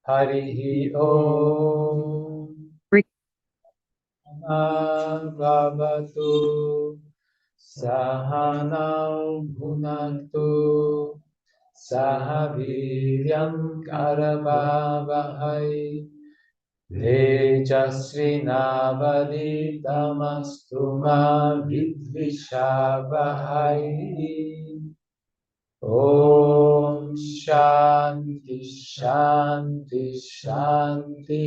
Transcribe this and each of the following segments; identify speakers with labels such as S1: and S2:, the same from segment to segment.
S1: Harihi Om. Bhavatu Sahanau Bhunaktu Sahaviryam Karavavahai Tejasvinavaditamastu ma vidvishavahai. Om Shanti Shanti Shanti.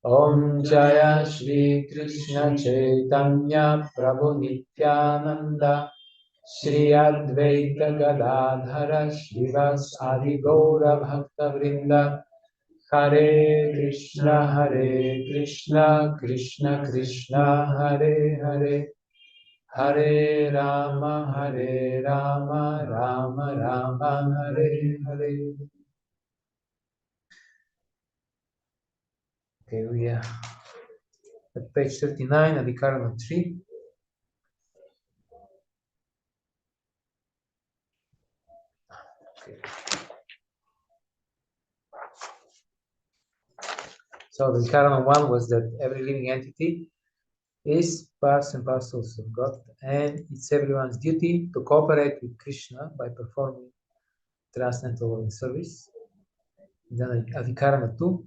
S1: Om Jaya Shri Krishna Chaitanya Prabhu Nityananda Shri Advaita Gadadhara Shivas Adi Gaura Bhakta Vrinda. Hare Krishna Krishna Krishna Hare Hare, Hare Rama Rama Rama Hare Hare. Okay, we are at page 39, Adhikarana 3. Okay. So the Adhikarana 1 was that every living entity is parts and parcels of God, and it's everyone's duty to cooperate with Krishna by performing transcendental loving service. Then Adhikarana 2,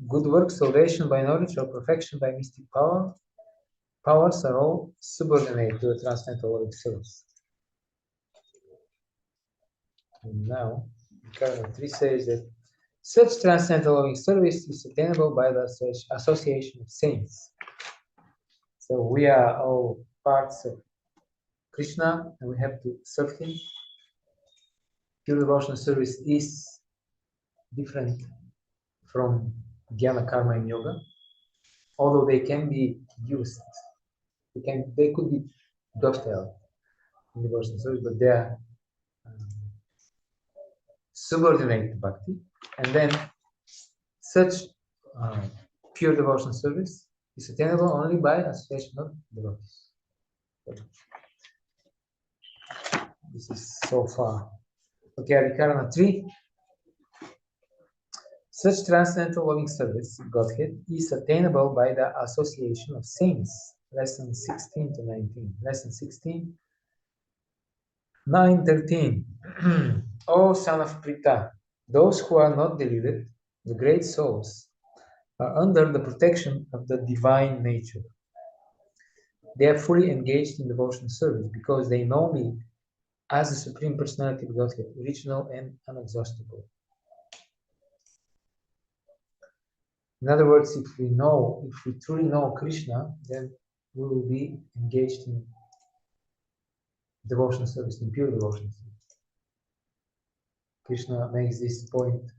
S1: good works, salvation by knowledge, or perfection by mystic powers are all subordinate to the transcendental loving service. And now, Adhikarana 3 says that such transcendental loving service is attainable by the association of saints. So we are all parts of Krishna, and we have to serve him. Pure devotional service is different from jnana, karma, and yoga, although they can be used. They could be dovetailed in devotional service, but they are subordinate to bhakti. And then such pure devotional service is attainable only by association of devotees. This is so far. Okay, Adhikarana 3. Such transcendental loving service, Godhead, is attainable by the association of saints. Lesson 16 to 19. Lesson 16, 9:13. O son of Pritha, those who are not deluded, the great souls, are under the protection of the divine nature. They are fully engaged in devotional service because they know me as the Supreme Personality of Godhead, original and unexhaustible. In other words, if we truly know Krishna, then we will be engaged in devotional service, in pure devotional service. Krishna makes this point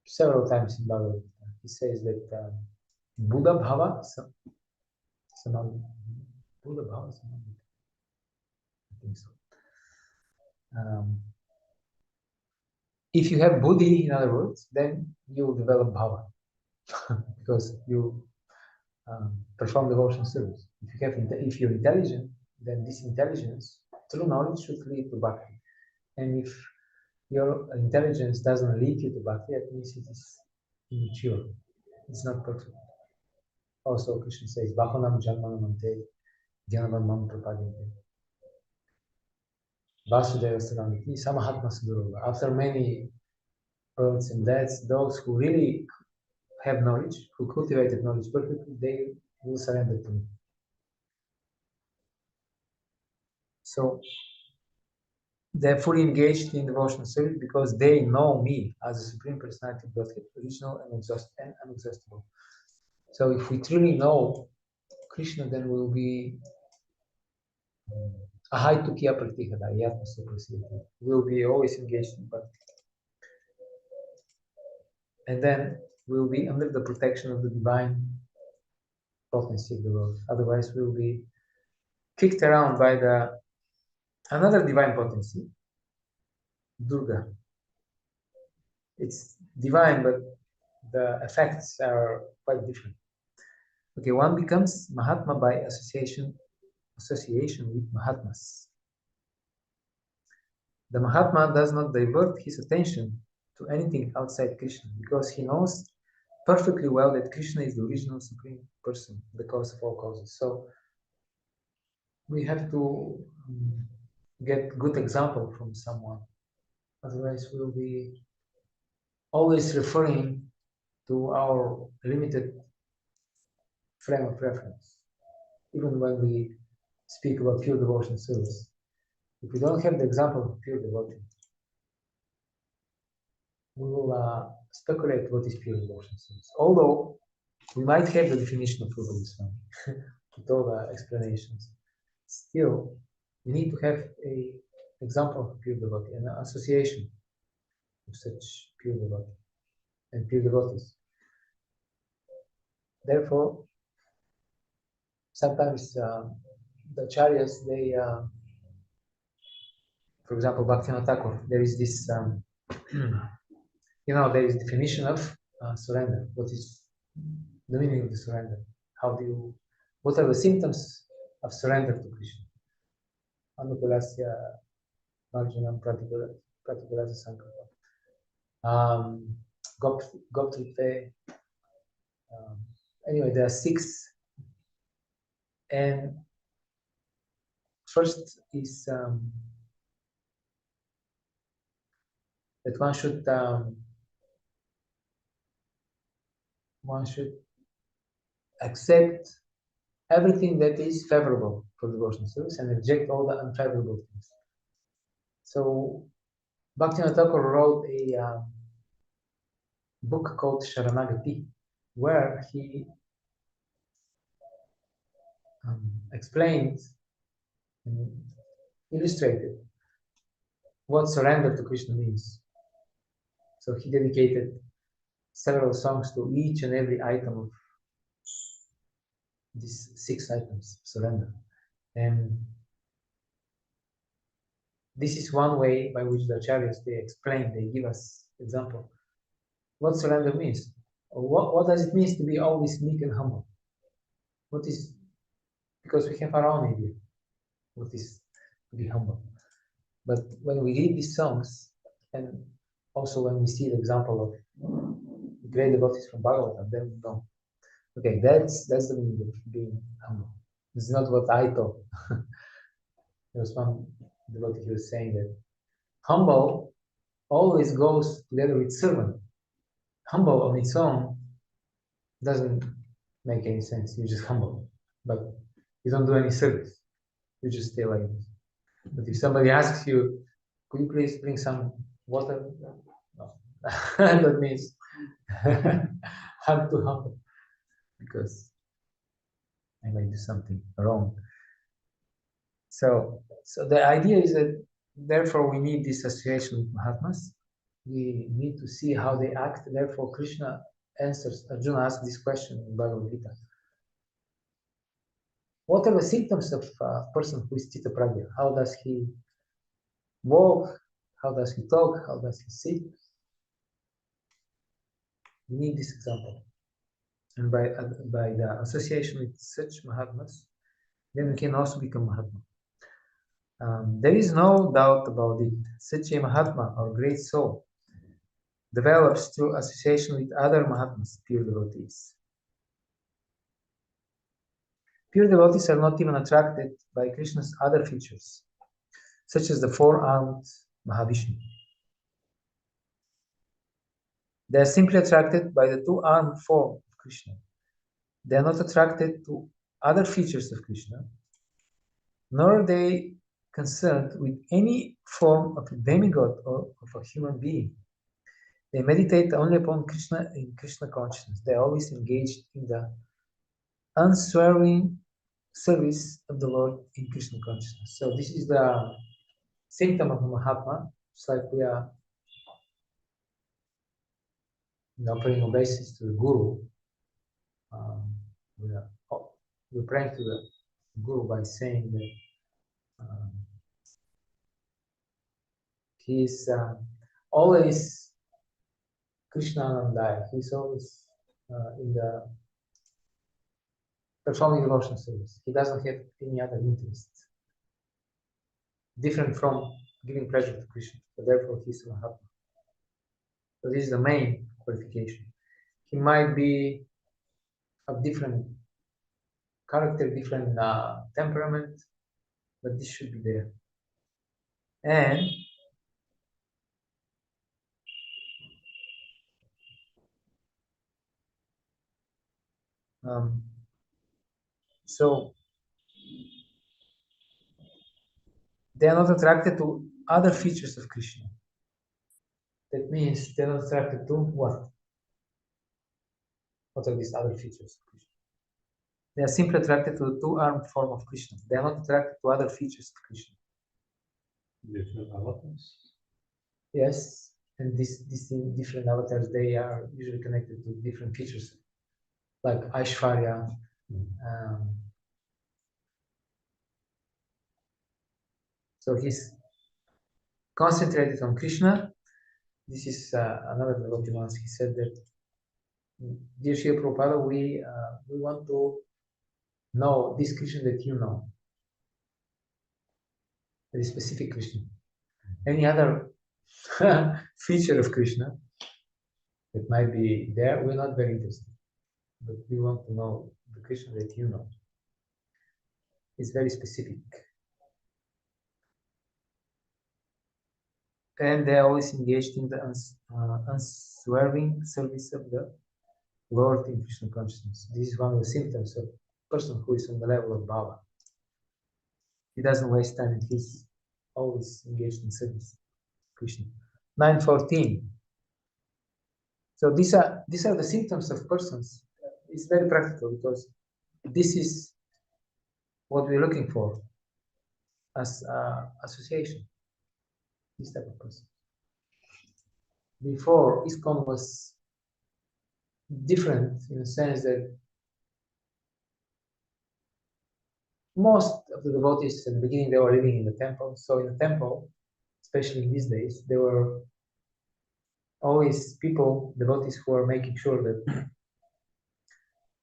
S1: several times in Bhagavad-gītā. He says that Buddha Bhava Samadhi. Buddha Bhava Samadhi. I think so. If you have buddhi, in other words, then you will develop bhava because you perform devotional service. If you're intelligent, then this intelligence, true knowledge, should lead to bhakti. And if your intelligence doesn't lead you to bhakti, that means it is immature. It's not perfect. Also, Krishna says, Bhavanam Janmanam Ante Jnanavam Mam Prapadinte. Vasudeva Saraniti Samahatma Sudurova. After many births and deaths, those who really have knowledge, who cultivated knowledge perfectly, they will surrender to me. So they're fully engaged in devotional service because they know me as a Supreme Personality of Godhead, original and unexhaustible. So if we truly know Krishna, then we will be ahaitukya pratihada, yatma suprasita. We will be always engaged in bhakti. And then we will be under the protection of the divine potency of the world. Otherwise, we will be kicked around by another divine potency, Durga. It's divine, but the effects are quite different. Okay, one becomes Mahatma by association with Mahatmas. The Mahatma does not divert his attention to anything outside Krishna because he knows perfectly well that Krishna is the original supreme person, the cause of all causes. So we have to get good example from someone. Otherwise, we'll be always referring to our limited frame of reference, even when we speak about pure devotion service. If we don't have the example of pure devotee, we will speculate what is pure devotion service. Although we might have the definition of Rupa Goswami with all the explanations, still we need to have a example of pure devotee and an association of such pure devotee and pure devotees. Therefore, sometimes the acharyas, they, for example, Bhaktivinoda Thakur, there is this, there is definition of surrender. What is the meaning of the surrender? What are the symptoms of surrender to Krishna? Anukulasya, Marjanam, Pratikulasa Sankalpa. Goptrite. Anyway, there are 6. And first is that one should accept everything that is favorable for devotional service and reject all the unfavorable things. So Bhaktivinoda Thakur wrote a book called Sharanagati, where he explained and illustrated what surrender to Krishna means. So he dedicated several songs to each and every item of these 6 items, surrender. And this is one way by which the acharyas, they explain, they give us example what surrender means. Or what does it mean to be always meek and humble? Because we have our own idea what is to be humble. But when we read these songs, and also when we see the example of great devotees from Bhagavatam, then we know, okay, that's the meaning of being humble. It's not what I thought. There was one devotee who was saying that humble always goes together with servant. Humble on its own doesn't make any sense. You're just humble, but you don't do any service. You just stay like this. But if somebody asks you, could you please bring some water? No. That means I'm too humble because I might do something wrong. So the idea is that therefore we need this association with Mahatmas. We need to see how they act. Therefore, Krishna answers. Arjuna asked this question in Bhagavad-gītā. What are the symptoms of a person who is Chitta Pragya? How does he walk? How does he talk? How does he sit? We need this example. And by the association with such Mahatmas, then we can also become Mahatma. There is no doubt about it. Such a Mahatma, or great soul, develops through association with other Mahatmas, pure devotees. Pure devotees are not even attracted by Krishna's other features, such as the 4-armed Mahavishnu. They are simply attracted by the 2-armed form of Krishna. They are not attracted to other features of Krishna, nor are they concerned with any form of a demigod or of a human being. They meditate only upon Krishna in Krishna consciousness. They are always engaged in the unswerving service of the Lord in Krishna consciousness. So this is the symptom of a Mahatma. It's like we are paying obeisance to the Guru. We're praying to the Guru by saying that he is always Krishna Anandaya. He's always in the performing devotional service. He doesn't have any other interest. Different from giving pleasure to Krishna. So therefore, he's so happy. So this is the main qualification. He might be of different character, different temperament, but this should be there. And so they are not attracted to other features of Krishna. That means they are not attracted to what? What are these other features of Krishna? They are simply attracted to the two-armed form of Krishna. They are not attracted to other features of Krishna.
S2: Different avatars?
S1: Yes, and these different avatars, they are usually connected to different features, like Aishwarya. So he's concentrated on Krishna. This is another devotee once he said that, dear Srila Prabhupada, we want to know this Krishna that you know, the specific Krishna. Any other feature of Krishna that might be there, we're not very interested. But we want to know the Krishna that you know. It's very specific. And they are always engaged in the unswerving service of the Lord in Krishna consciousness. This is one of the symptoms of a person who is on the level of Bhava. He doesn't waste time and he's always engaged in service. Krishna. 9:14. So these are the symptoms of persons. It's very practical because this is what we're looking for as association. This type of person. Before, ISKCON was different in the sense that most of the devotees at the beginning, they were living in the temple. So in the temple, especially in these days, there were always people, devotees, who are making sure that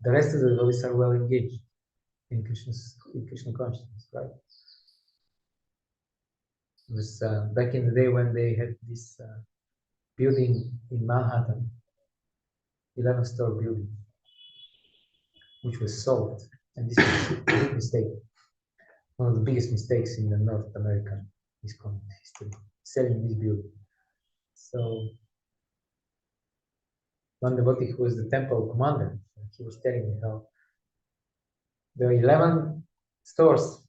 S1: the rest of the devotees are well engaged in Krishna consciousness, right? It was back in the day when they had this building in Manhattan, 11-story building, which was sold. And this was a big mistake. One of the biggest mistakes in the North American ISKCON history, selling this building. So one devotee who was the temple commander, he was telling me how there are 11 stores,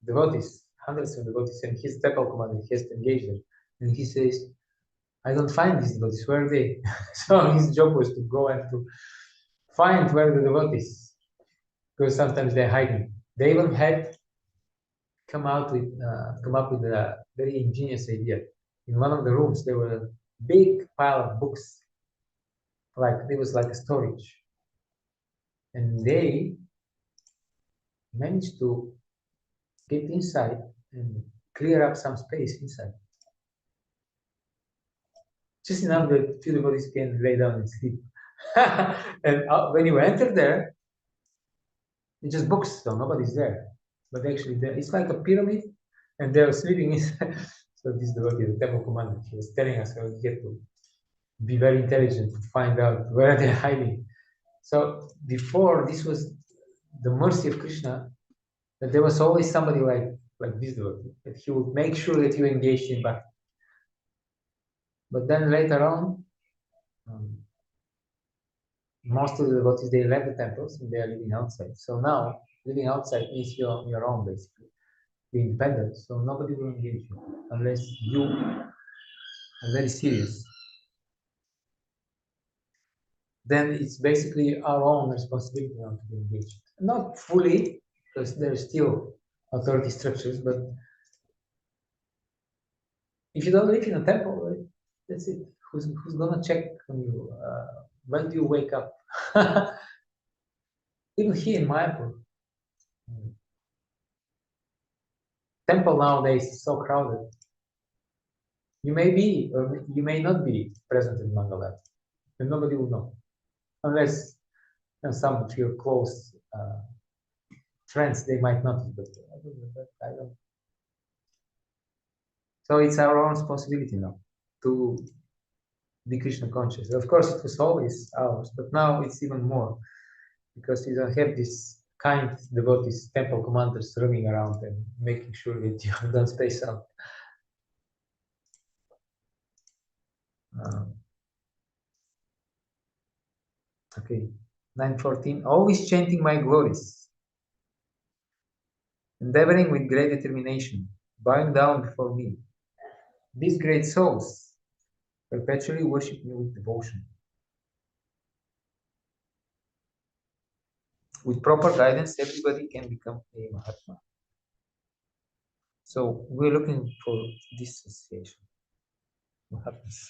S1: devotees, hundreds of devotees, and his temple commander, he has to engage them. And he says, I don't find these devotees, where are they? So his job was to go and to find where the devotees, because sometimes they're hiding. They even had come up with a very ingenious idea. In one of the rooms, there were a big pile of books, like it was like a storage, and they managed to get inside and clear up some space inside, just enough that few devotees can lay down and sleep. And when you enter there, it's just books, so nobody's there. But actually, it's like a pyramid, and they're sleeping inside. So this devotee, the temple commander, he was telling us how we had to be very intelligent to find out where they're hiding. So before, this was the mercy of Krishna, that there was always somebody like this devotee, that he would make sure that you engaged in bhakti. But then later on, most of the devotees, they left the temples and they are living outside. So now, living outside means you're on your own, basically. You're independent, so nobody will engage you unless you are very serious. Then it's basically our own responsibility now to be engaged. Not fully, because there are still authority structures, but if you don't live in a temple, right, that's it. Who's gonna check on you? When do you wake up? Even here in Mayapur, temple nowadays is so crowded. You may be, or you may not be present in Mangala, and nobody will know, unless some of your close friends, they might notice. But other than that, I don't. So it's our own responsibility now to be Krishna conscious. Of course, it was always ours, but now it's even more because we don't have this kind devotees, temple commanders roaming around and making sure that you don't space out. Okay, 9:14. Always chanting my glories, endeavoring with great determination, bowing down before me. These great souls perpetually worship me with devotion. With proper guidance, everybody can become a Mahatma. So we're looking for this association. What happens?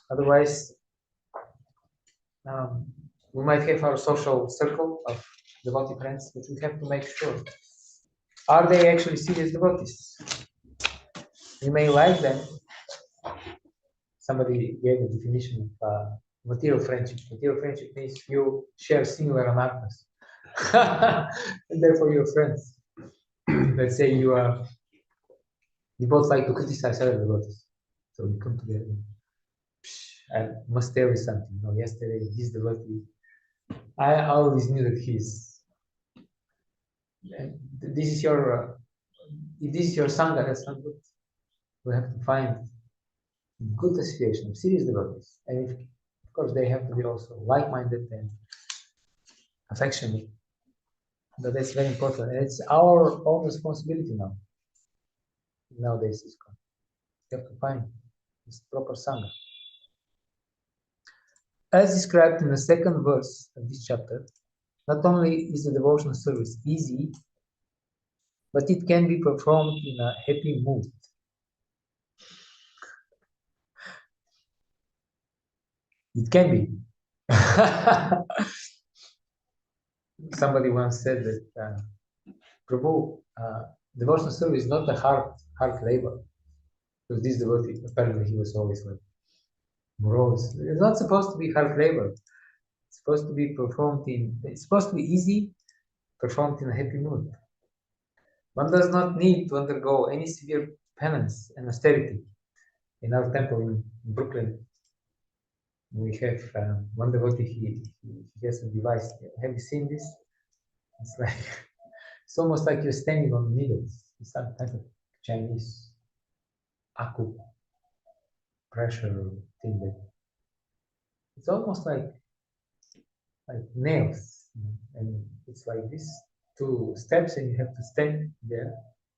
S1: Otherwise, we might have our social circle of devotee friends, but we have to make sure, are they actually serious devotees? You may like them. Somebody gave a definition of material friendship. Material friendship means you share similar anarthas, and therefore you're friends. Let's say you both like to criticize other devotees, so you come together. I must tell you something. You know, yesterday this devotee, I always knew that he's. This is your, if this is your sangha, that's not good. We have to find good association of serious devotees, and if, of course they have to be also like-minded and affectionate. But that's very important, and it's our own responsibility now. Nowadays, you have to find this proper sangha. As described in the second verse of this chapter, not only is the devotional service easy, but it can be performed in a happy mood. It can be. Somebody once said that Prabhu, devotional service is not a hard labor. Because this devotee, apparently he was always like morose. It's not supposed to be hard labor. It's supposed to be performed it's supposed to be easy, performed in a happy mood. One does not need to undergo any severe penance and austerity. In our temple in Brooklyn, we have one devotee, he has a device. Have you seen this? It's like, it's almost like you're standing on needles. It's some type of Chinese acupressure thing that it's almost like nails, you know, and it's like this 2 steps, and you have to stand there,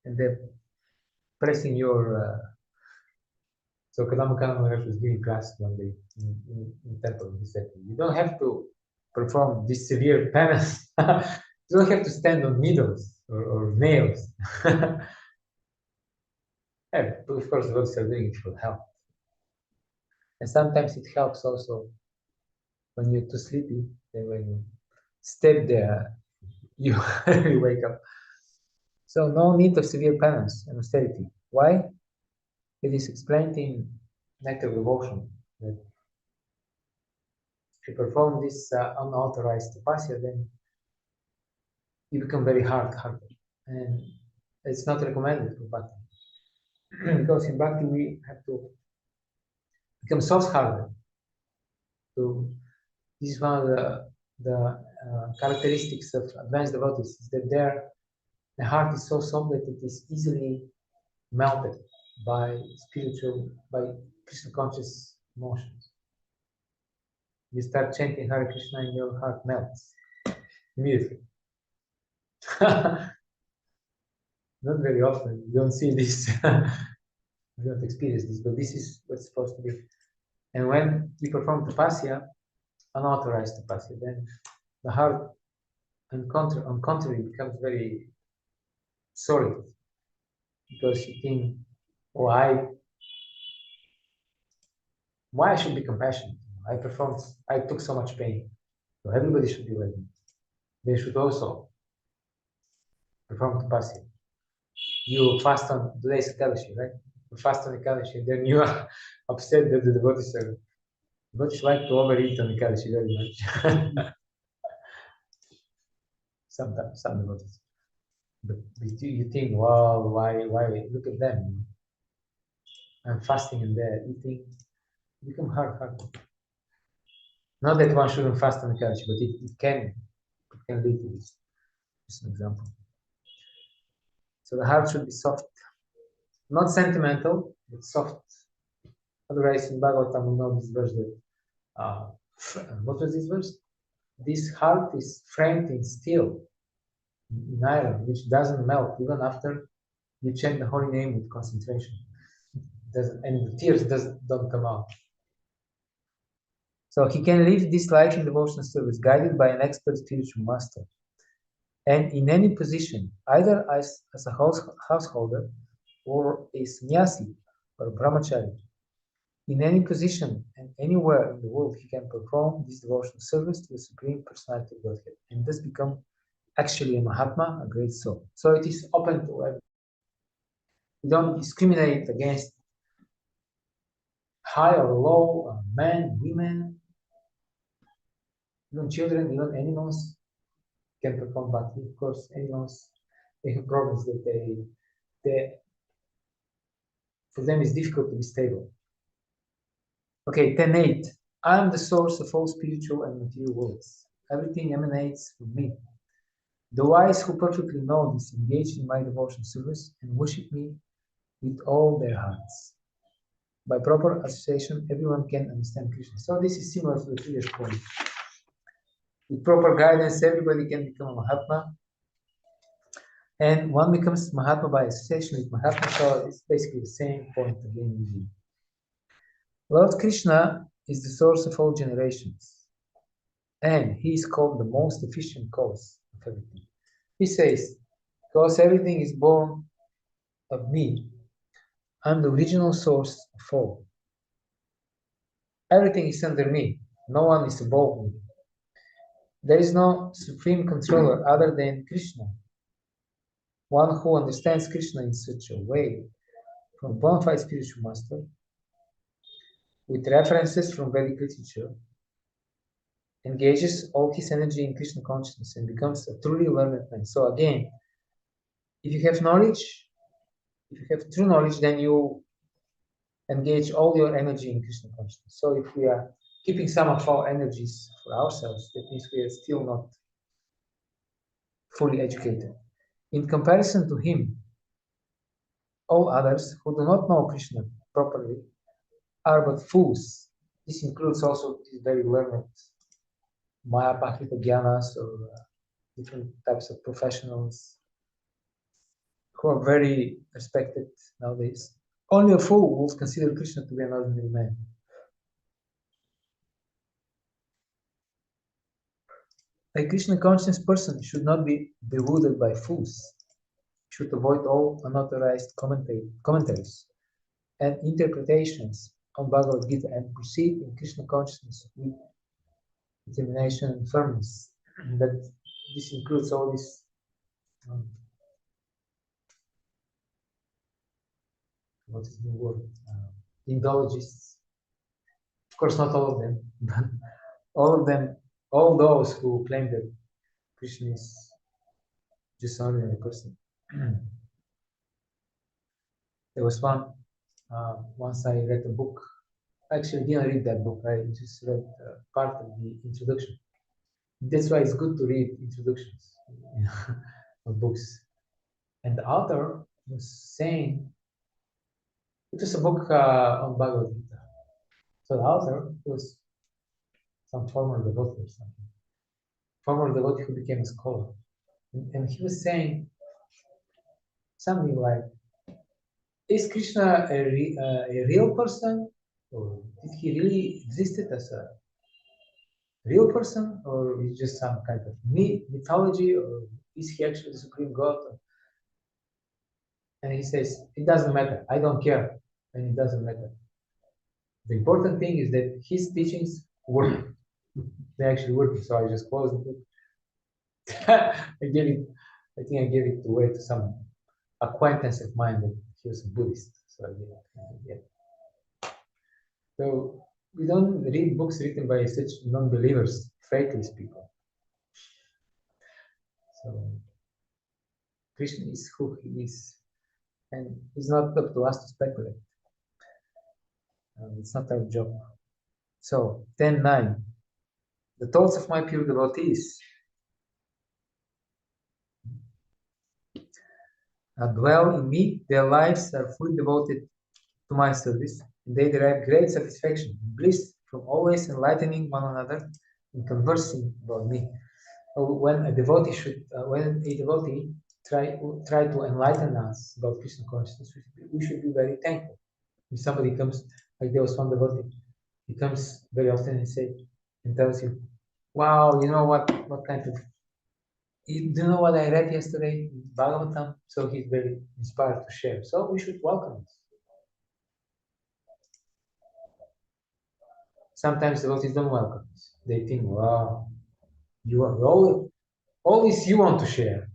S1: and then pressing your. So Kadamba Kanama was giving class one day in temple. He said, "You don't have to perform this severe penance. You don't have to stand on needles or nails." Yeah, of course, what they're doing it will help, and sometimes it helps also when you're too sleepy. Then when you step there, you you wake up. So no need of severe penance and austerity. Why? It is explained in Nectar of Devotion that if you perform this unauthorized tapasya, then you become very hard-hearted, and it's not recommended for bhakti. Because in bhakti we have to become soft-hearted. So this is one of the characteristics of advanced devotees, is that the heart is so soft that it is easily melted by Krishna conscious emotions. You start chanting Hare Krishna and your heart melts immediately. Not very often, you don't see this, you don't experience this, but this is what's supposed to be. And when you perform tapasya, unauthorized tapasya, then the heart, on contrary, becomes very solid, because you think, oh, why I should be compassionate? I took so much pain, so everybody should be like me. They should also perform tapasya. You fast on today's Ekadashi, right? You fast on Ekadashi, then you are upset that the devotees like to overeat on Ekadashi very much. Sometimes, some devotees. But you think, wow, why, look at them. I'm fasting and they're eating, it becomes hard. Not that one shouldn't fast on Ekadashi, but it can lead to this. Just an example. So the heart should be soft, not sentimental, but soft. Otherwise, in Bhagavatam, we know this verse that, what was this verse? This heart is framed in steel, in iron, which doesn't melt even after you chant the holy name with concentration. And the tears don't come out. So he can live this life in devotional service, guided by an expert spiritual master. And in any position, either as a householder or a sannyasi or a brahmachari, in any position and anywhere in the world, he can perform this devotional service to the Supreme Personality of Godhead and thus become actually a Mahatma, a great soul. So it is open to everyone. We don't discriminate against high or low, men, women, even children, even animals can perform bhakti. Of course, animals, they have problems that they for them it's difficult to be stable. Okay, 10.8. I am the source of all spiritual and material worlds. Everything emanates from me. The wise who perfectly know this engage in my devotion service and worship me with all their hearts. By proper association, everyone can understand Krishna. So this is similar to the previous point. With proper guidance, everybody can become a Mahatma. And one becomes Mahatma by association with Mahatma. So it's basically the same point again. Lord Krishna is the source of all generations. And he is called the most efficient cause of everything. He says, because everything is born of me, I'm the original source of all. Everything is under me. No one is above me. There is no supreme controller other than Krishna. One who understands Krishna in such a way, from a bona fide spiritual master, with references from Vedic literature, engages all his energy in Krishna consciousness and becomes a truly learned man. So again, if you have knowledge, if you have true knowledge, then you engage all your energy in Krishna consciousness. So if we are keeping some of our energies for ourselves, that means we are still not fully educated. In comparison to him, all others who do not know Krishna properly are but fools. This includes also these very learned Maya Bhakti Gyanas or different types of professionals who are very respected nowadays. Only a fool will consider Krishna to be an ordinary man. A Krishna conscious person should not be bewildered by fools, should avoid all unauthorized commentaries and interpretations on Bhagavad-gītā and proceed in Krishna consciousness with determination and firmness. That this includes all these what is the word? Indologists. Of course, not all of them, but all of them, all those who claim that Krishna is just an ordinary person. There was once I read a book. Actually, I didn't read that book. I just read part of the introduction. That's why it's good to read introductions of books. And the author was saying, it was a book on Bhagavad-gītā. So the author was some former devotee or something. Former devotee who became a scholar. And he was saying something like, is Krishna a real person? Or did he really existed as a real person? Or is just some kind of mythology? Or is he actually the Supreme God? And he says, it doesn't matter. I don't care. And it doesn't matter. The important thing is that his teachings work. They actually work. So I just closed the book. I think I gave it away to some acquaintance of mine that he was a Buddhist. So I gave it. Yeah. So we don't read books written by such non-believers, faithless people. So Krishna is who he is, and it's not up to us to speculate. It's not our job. So 10.9. The thoughts of my pure devotees dwell in me. Their lives are fully devoted to my service, and they derive great satisfaction and bliss from always enlightening one another and conversing about me. When a devotee try to enlighten us about Krishna consciousness, we should be very thankful. If somebody comes, like there was one devotee, he comes very often and tells you, "Wow, you know what kind of, do you know what I read yesterday in Bhagavatam?" So he's very inspired to share. So we should welcome it. Sometimes devotees don't welcome it. They think, "Wow, you are all this you want to share.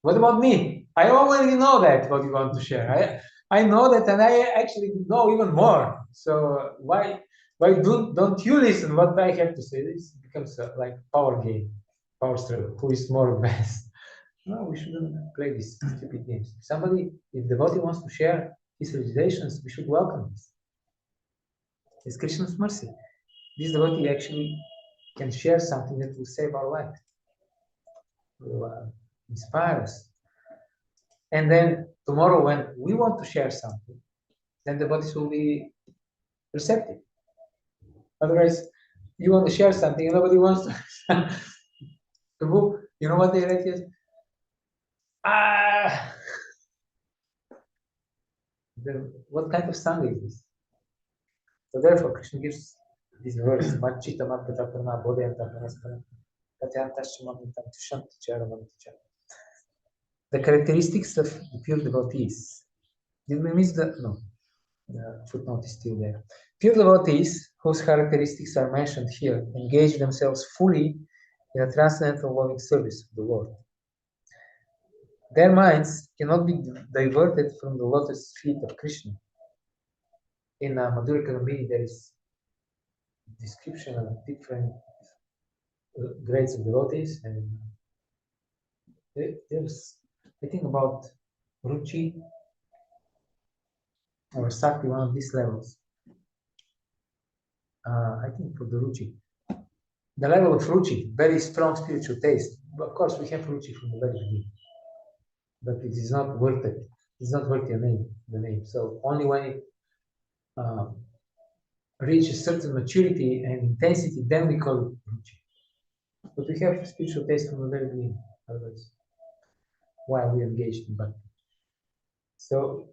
S1: What about me? I already know that what you want to share. I know that, and I actually know even more. So why don't you listen what I have to say?" This becomes like power game, power struggle. Who is more advanced? No, we shouldn't play these stupid games. If devotee wants to share his realizations, we should welcome this. It's Krishna's mercy. This devotee actually can share something that will save our life, will inspire us. And then tomorrow, when we want to share something, then the devotees will be receptive. Otherwise, you want to share something and nobody wants to. Prabhu, you know what they write here? What kind of song is this? So therefore, Krishna gives this verse, the characteristics of the pure devotees. Did we miss the? No, the footnote is still there. Pure devotees, whose characteristics are mentioned here, engage themselves fully in a transcendental loving service of the Lord. Their minds cannot be diverted from the lotus feet of Krishna. In Madhura Kadambini, there is a description of different grades of devotees, and there's, I think, about Ruchi or Sakti, one of these levels. I think for the Ruchi. The level of Ruchi, very strong spiritual taste. Of course, we have Ruchi from the very beginning, but it is not worth it. It's not worth the name. So only when it reaches certain maturity and intensity, then we call it Ruchi. But we have spiritual taste from the very beginning. Otherwise, why are we engaged in bhakti? So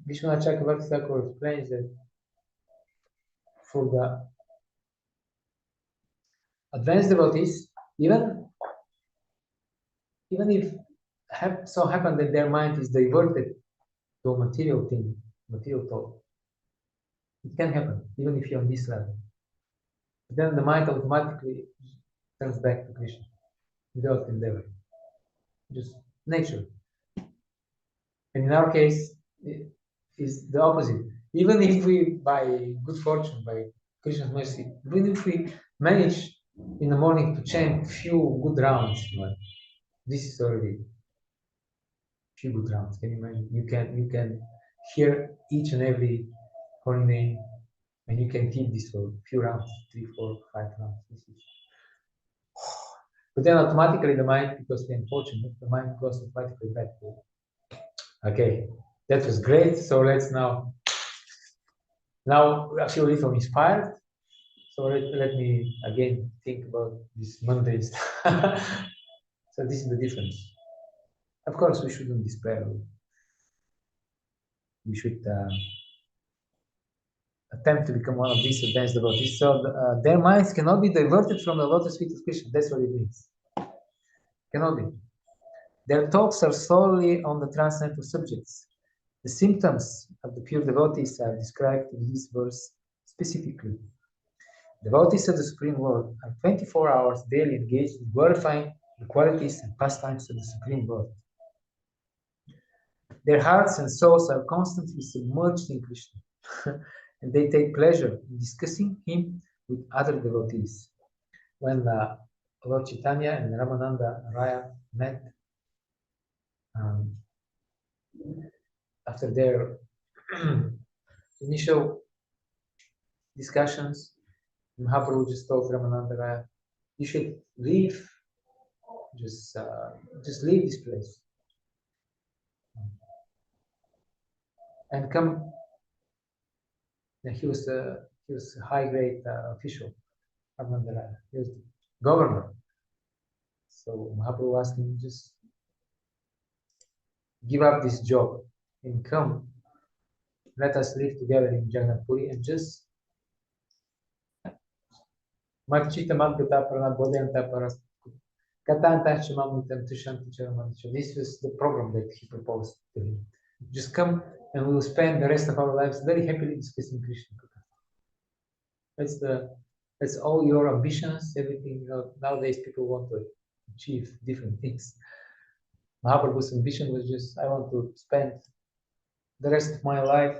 S1: Vishwanath Chakravarti Thakur explains that for the advanced devotees, even if so happen that their mind is diverted to a material thing, material thought, it can happen even if you're on this level. But then the mind automatically turns back to Krishna without endeavor, just nature. And in our case, it is the opposite. Even if we, by good fortune, by Krishna's mercy, even if we manage in the morning to chant few good rounds, this is already few good rounds. Can you imagine? You can hear each and every holy name, and you can keep this for a few rounds, 3, 4, 5 rounds. But then automatically the mind, because we're unfortunate, the mind goes automatically back to, okay, that was great. So let's now I feel a little inspired. So let me again think about this mundane stuff. So this is the difference. Of course, we shouldn't despair. We should attempt to become one of these advanced devotees. So their minds cannot be diverted from the lotus feet of Krishna. That's what it means. Cannot be. Their thoughts are solely on the transcendental subjects. The symptoms of the pure devotees are described in this verse specifically. Devotees of the Supreme Lord are 24 hours daily engaged in glorifying the qualities and pastimes of the Supreme Lord. Their hearts and souls are constantly submerged in Krishna, and they take pleasure in discussing him with other devotees. When Lord Chaitanya and Ramananda Raya met after their initial discussions. Mahaprabhu just told Ramananda Raya, you should leave, just leave this place and come. And he was a high grade official, Ramananda Raya. He was governor. So Mahaprabhu asked him, just give up this job and come. Let us live together in Jagannath Puri and just this was the program that he proposed to him. Just come and we will spend the rest of our lives very happily discussing Krishna. That's all your ambitions, everything. You know, nowadays people want to achieve different things. Mahaprabhu's ambition was just, I want to spend the rest of my life.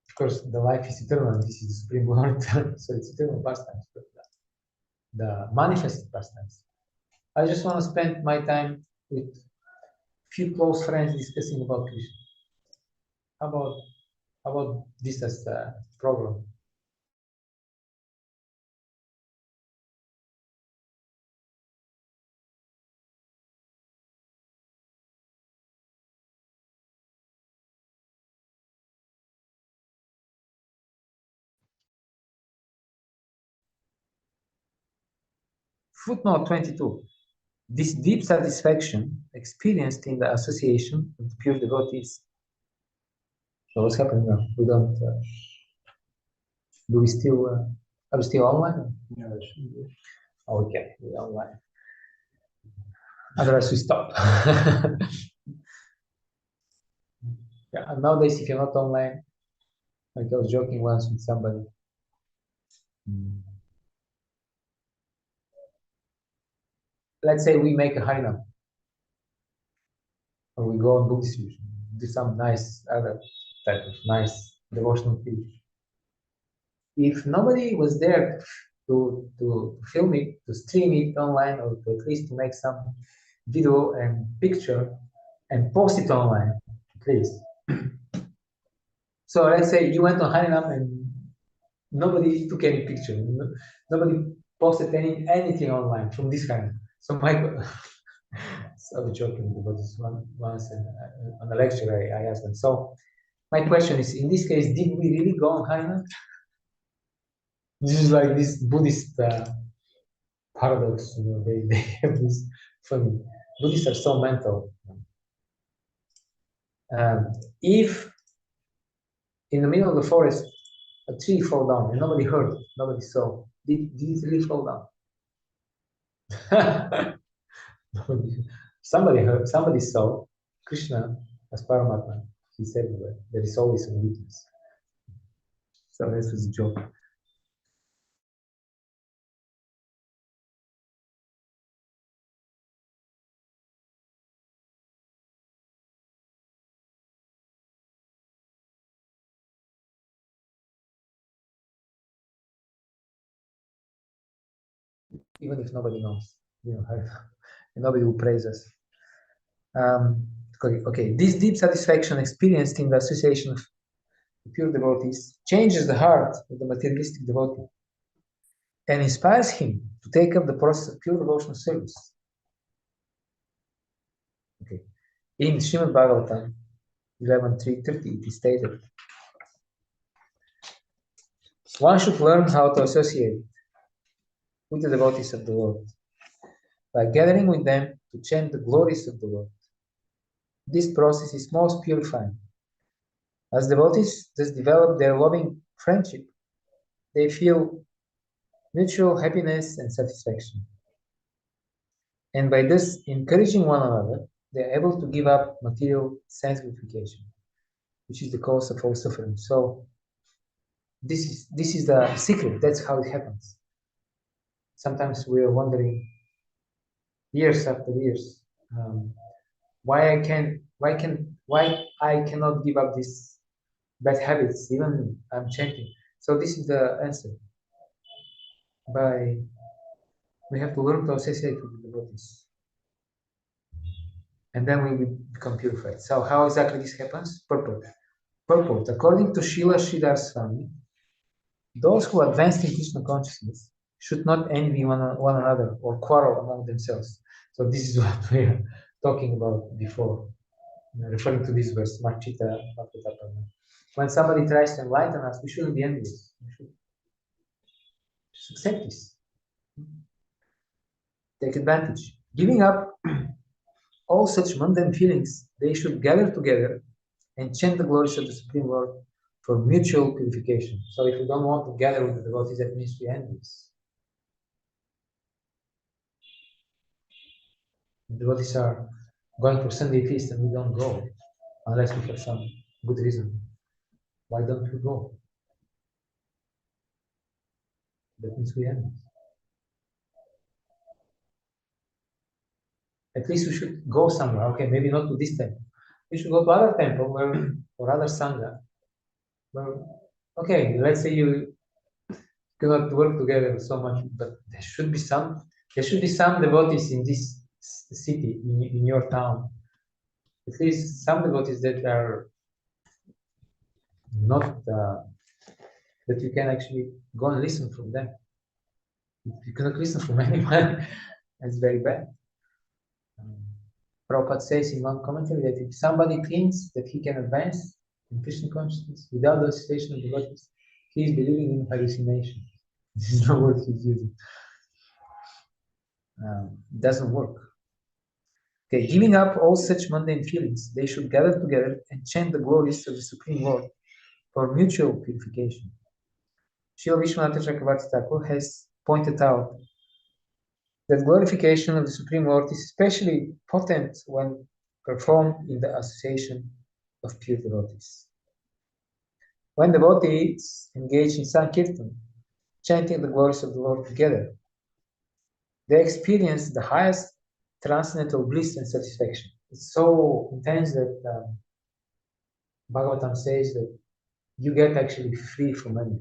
S1: Of course, the life is eternal, and this is the Supreme Lord, so it's eternal pastimes, but the manifested pastimes. I just want to spend my time with few close friends discussing about Krishna. How about this as a program? Footnote 22. This deep satisfaction experienced in the association with pure devotees. So what's happening now? We don't. Do we still? Are we still online?
S2: Yeah, that should be.
S1: Okay, we're online. Otherwise, we stop. Yeah, and nowadays, if you're not online, like I was joking once with somebody. Let's say we make a harinam, or we go on book distribution, do some nice other type of nice devotional thing. If nobody was there to film it, to stream it online, or to at least to make some video and picture and post it online, at least. So let's say you went on Harinam and nobody took any picture, nobody posted anything online from this kind. So Michael, I was joking about this once on a lecture. I asked them. So my question is, in this case, did we really go on Harinam? This is like this Buddhist paradox. You know, they have this funny. Buddhists are so mental. If in the middle of the forest a tree fall down and nobody heard, nobody saw, did it really fall down? Somebody heard, somebody saw. Krishna as Paramatma, he's everywhere. There is always a witness. So this was a joke. Even if nobody knows, you know, nobody will praise us. Okay, this deep satisfaction experienced in the association of pure devotees changes the heart of the materialistic devotee and inspires him to take up the process of pure devotional service. Okay, in Srimad Bhagavatam 11.3.30 it is stated, one should learn how to associate with the devotees of the Lord by gathering with them to chant the glories of the Lord. This process is most purifying. As devotees thus develop their loving friendship, they feel mutual happiness and satisfaction. And by this encouraging one another, they are able to give up material sense gratification, which is the cause of all suffering. So this is the secret. That's how it happens. Sometimes we are wondering, years after years, why I cannot give up these bad habits, even I'm chanting. So this is the answer. We have to learn to associate with the devotees, and then we will become purified. So how exactly this happens? Purport. According to Srila Sridhar Swami, Those who advanced in Krishna consciousness should not envy one another or quarrel among themselves. So this is what we are talking about before, referring to this verse, Marchita. When somebody tries to enlighten us, we shouldn't be envious. We should just accept this. Take advantage. Giving up all such mundane feelings, they should gather together and chant the glories of the Supreme Lord for mutual purification. So if we don't want to gather with the devotees, that means we are envious. The devotees are going for Sunday feast and we don't go, unless we have some good reason. Why don't we go? That means we are envious. At least we should go somewhere. Okay, maybe not to this temple. We should go to other temple or other sangha. Well, okay, let's say you cannot work together so much, but there should be some devotees in this city, in your town. At least some devotees that are not that you can actually go and listen from them. You cannot listen from anyone. That's very bad. Prabhupada says in one commentary that if somebody thinks that he can advance in Krishna consciousness without the association of devotees, he is believing in hallucination. This is not what he's using. It doesn't work. Okay, giving up all such mundane feelings, they should gather together and chant the glories of the Supreme Lord for mutual purification. Srila Vishwanath Chakravarti Thakur has pointed out that glorification of the Supreme Lord is especially potent when performed in the association of pure devotees. When devotees engage in Sankirtan, chanting the glories of the Lord together, they experience the highest transcendental bliss and satisfaction. It's so intense that Bhagavatam says that you get actually free from envy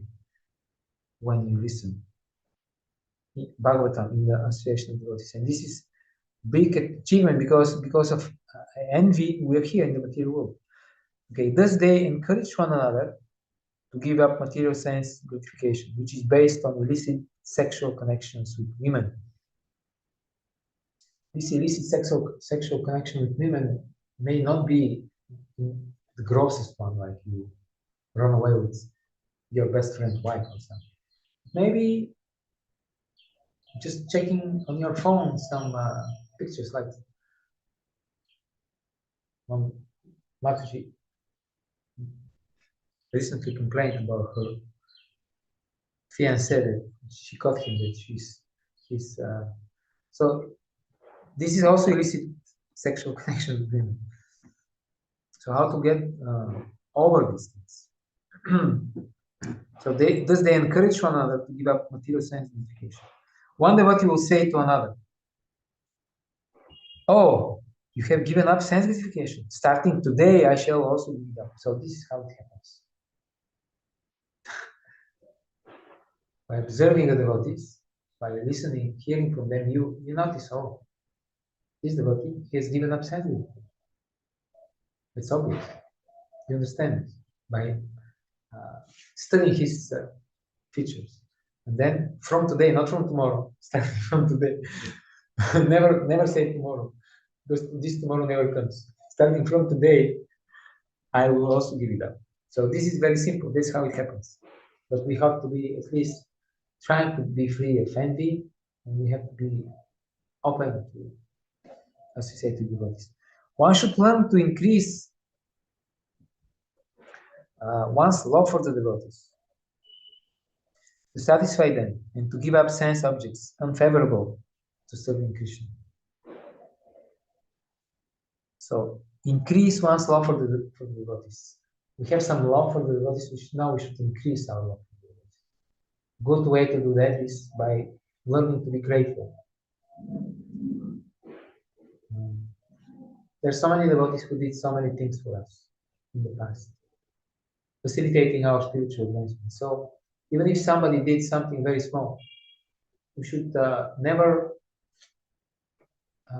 S1: when you listen. Bhagavatam in the association of devotees, and this is big achievement because of envy. We are here in the material world. Okay, thus they encourage one another to give up material sense gratification, which is based on illicit sexual connections with women. This illicit sexual connection with women may not be the grossest one, like you run away with your best friend's wife or something. Maybe just checking on your phone some pictures, like one Mataji recently complained about her fiancé that she caught him that she's so this is also illicit sexual connection with women. So how to get over these things? So they encourage one another to give up material sense gratification. One devotee will say to another, "Oh, you have given up sense gratification. Starting today, I shall also give it up." So this is how it happens. By observing the devotees, by listening, hearing from them, you notice, oh, this devotee, he has given up sense gratification. It's obvious. You understand by studying his features. And then from today, not from tomorrow, starting from today, never say tomorrow, because this tomorrow never comes. Starting from today, I will also give it up. So this is very simple. That's how it happens. But we have to be at least trying to be free of envy, and we have to be open to associate with devotees. One should learn to increase one's love for the devotees, to satisfy them, and to give up sense objects unfavorable to serving Krishna. So increase one's love for the devotees. We have some love for the devotees, which now we should increase our love for the devotees. Good way to do that is by learning to be grateful. There's so many devotees who did so many things for us in the past, facilitating our spiritual advancement. So even if somebody did something very small, we should never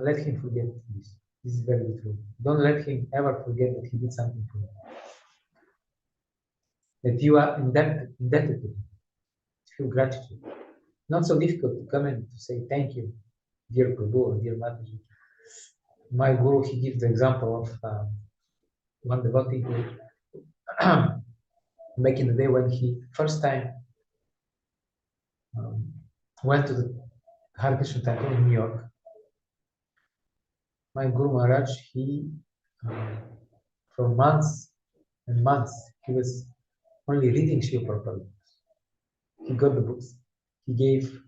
S1: let him forget this. This is very true. Don't let him ever forget that he did something for you, that you are indebted to him. feel gratitude. Not so difficult to come and to say thank you, dear Prabhu or dear Mataji. My guru, he gives the example of one devotee who, back in the day when he first time went to the Hare Krishna temple in New York, my Guru Maharaj, he, for months and months, he was only reading Srila Prabhupada books. He got the books. He gave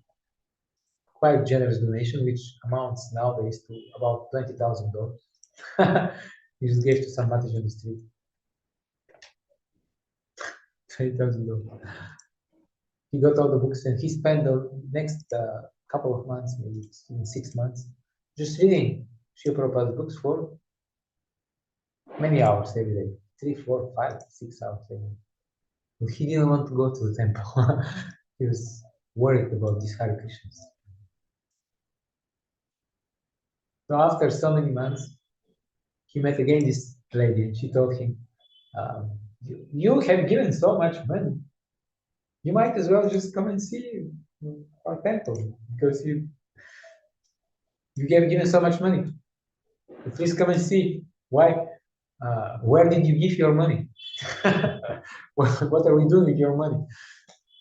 S1: quite generous donation, which amounts nowadays to about $20,000. He just gave to some Mataji on the street. $20,000. He got all the books and he spent the next couple of months, maybe even 6 months, just reading Srila Prabhupada's books for many hours every day. 3, 4, 5, 6 hours every day. But he didn't want to go to the temple. He was worried about these Hare Krishnas. So after so many months, he met again this lady and she told him, you have given so much money. You might as well just come and see our temple because you have given so much money. Please come and see. Why? Where did you give your money? What are we doing with your money?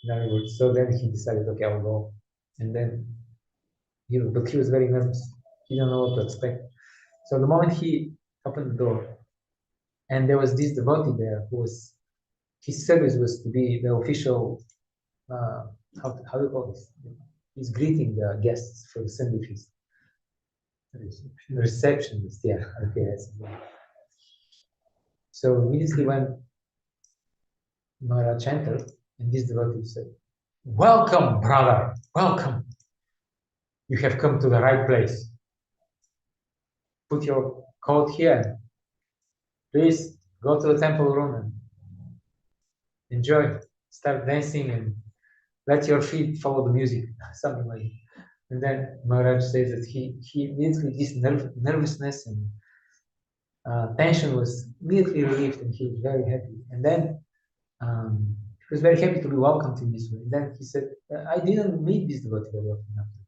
S1: In other words, so then he decided, okay, I'll go. And then, but he was very nervous. He didn't know what to expect. So the moment he opened the door, and there was this devotee there who was, his service was to be the official, how do you call this? He's greeting the guests for the Sunday feast. Receptionist, yeah, okay, that's it. So immediately when Maharaj entered, and this devotee said, welcome, brother, welcome. You have come to the right place. Put your coat here. Please go to the temple room and enjoy. Start dancing and let your feet follow the music, something like that. And then Maharaj says that he immediately, this nervousness and tension was immediately relieved and he was very happy. And then he was very happy to be welcomed in this way. And then he said, I didn't meet this devotee very often after.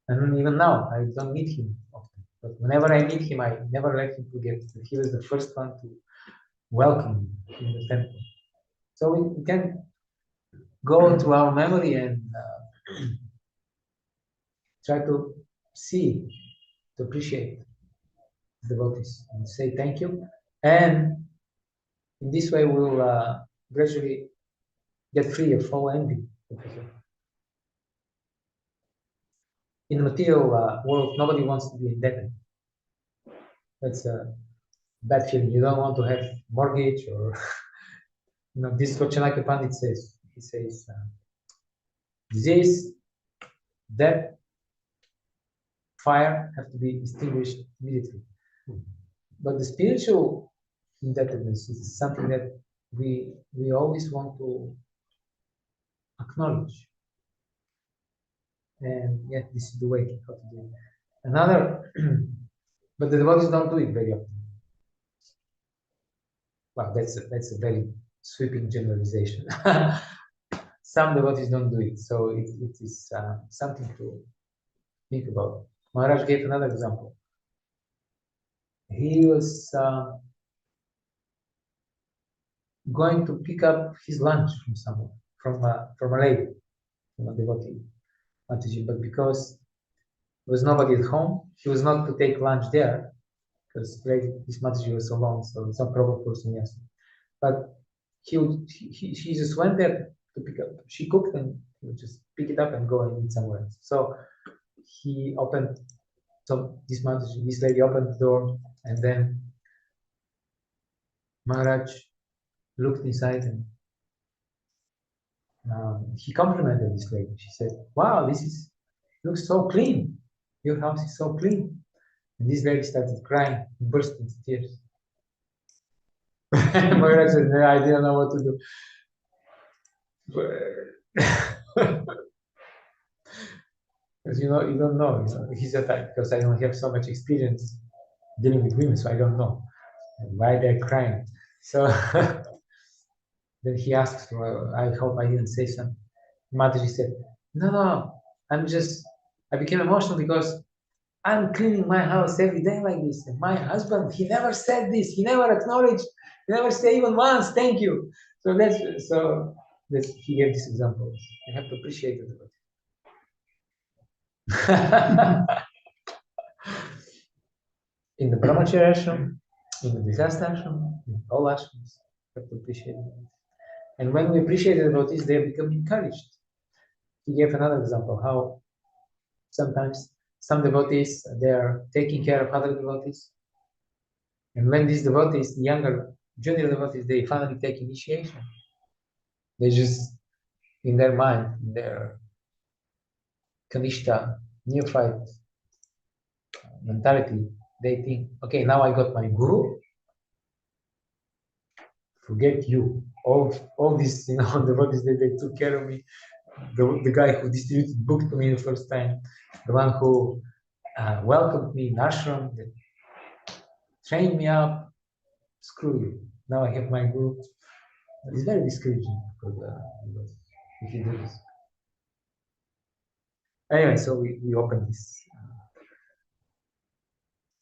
S1: And even now, I don't meet him often. But whenever I meet him, I never let him forget that he was the first one to welcome me in the temple. So we can go to our memory and try to see, to appreciate the devotees and say thank you. And in this way, we'll gradually get free of all envy. In the material world, nobody wants to be indebted. That's a bad feeling. You don't want to have mortgage or, this is what Chanakya Pandit says. He says, disease, death, fire have to be extinguished immediately. But the spiritual indebtedness is something that we always want to acknowledge. And yet this is the way how to do it. Another, but the devotees don't do it very often. Well, that's a very sweeping generalization. Some devotees don't do it, so it is something to think about. Maharaj gave another example. He was going to pick up his lunch from someone, from a lady, from a devotee, Mataji, but because there was nobody at home, he was not to take lunch there, because this Mataji was alone, so it's not proper for sannyasi. But she just went there to pick up. She cooked and he would just pick it up and go and eat somewhere else. So he opened. So this lady opened the door, and then Maharaj looked inside and he complimented this lady. She said, "Wow, looks so clean. Your house is so clean." And this lady started crying, burst into tears. Maharaj said, "No, I didn't know what to do." Because you don't know. He said that because I don't have so much experience dealing with women, so I don't know why they're crying. So then he asks, well, I hope I didn't say something. Mataji said, no, I became emotional because I'm cleaning my house every day like this. And my husband, he never said this. He never acknowledged. He never said even once, thank you. So he gave this example. You have to appreciate it. In the brahmacharya ashram, in the grihastha ashram, in all ashrams, you have to appreciate it. And when we appreciate the devotees, they become encouraged. He gave another example how sometimes some devotees, they are taking care of other devotees. And when these devotees, the younger, junior devotees, they finally take initiation, they just, in their mind, in their kanishta, neophyte mentality, they think, okay, now I got my guru, forget you. All these, devotees, they took care of me. The guy who distributed books to me the first time, the one who welcomed me in ashram, that trained me up, screw you. Now I have my guru. It's very discouraging for if you do this. Anyway, so we opened this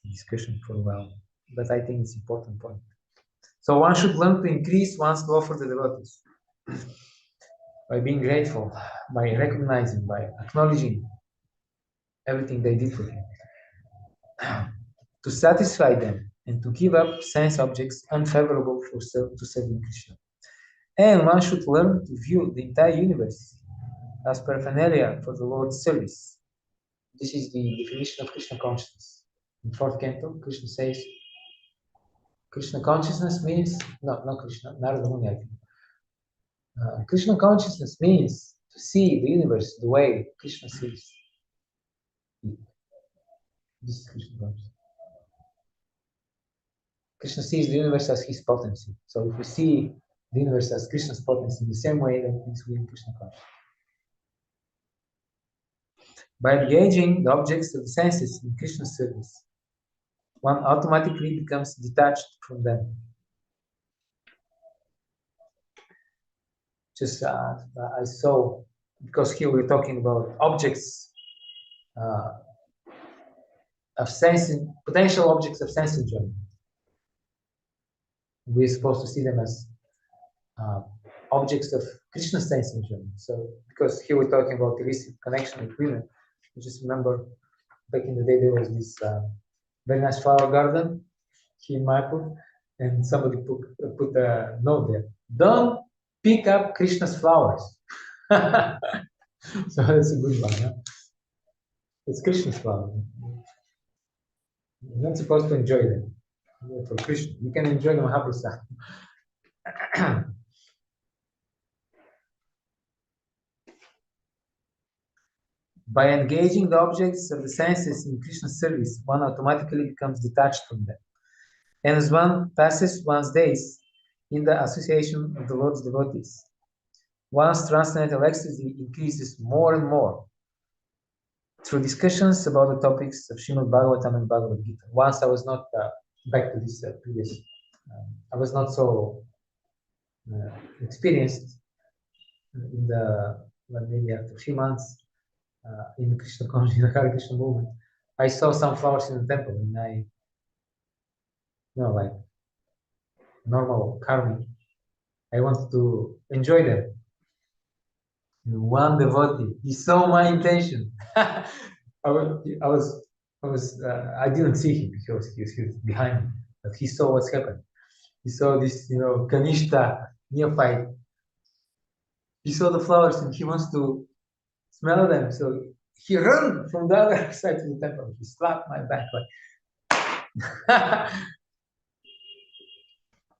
S1: discussion for a while, but I think it's an important point. So one should learn to increase one's love for the devotees by being grateful, by recognizing, by acknowledging everything they did for him, to satisfy them and to give up sense objects unfavorable to serving Krishna. And one should learn to view the entire universe as paraphernalia for the Lord's service. This is the definition of Krishna consciousness. In 4th canto, Krishna says, Krishna consciousness means, not Krishna, Narada Muni, I think. Krishna consciousness means to see the universe the way Krishna sees it. This is Krishna consciousness. Krishna sees the universe as his potency. So if we see the universe as Krishna's potency in the same way, that means we are Krishna consciousness. By engaging the objects of the senses in Krishna's service, one automatically becomes detached from them. I saw, because here we're talking about objects of sensing, potential objects of sense enjoyment. We're supposed to see them as objects of Krishna's sense enjoyment. So, because here we're talking about illicit connection with women, I just remember back in the day there was this very nice flower garden here in Mayapur, and somebody put a note there: don't pick up Krishna's flowers. So that's a good one. Huh? It's Krishna's flowers. You're not supposed to enjoy them. For Krishna, you can enjoy them 100%. By engaging the objects of the senses in Krishna's service, one automatically becomes detached from them. And as one passes one's days in the association of the Lord's devotees, one's transcendental ecstasy increases more and more through discussions about the topics of Srimad Bhagavatam and Bhagavad-gītā. Once I was not, back to this previous, I was not so experienced in maybe after a few months in the Krishna consciousness, in the Hare Krishna movement. I saw some flowers in the temple, and like normal karmic, I wanted to enjoy them. And one devotee, he saw my intention. I didn't see him because he was behind me, but he saw what's happened. He saw this, Kanishta neophyte. He saw the flowers and he wants to smell them. So he ran from the other side to the temple. He slapped my back like,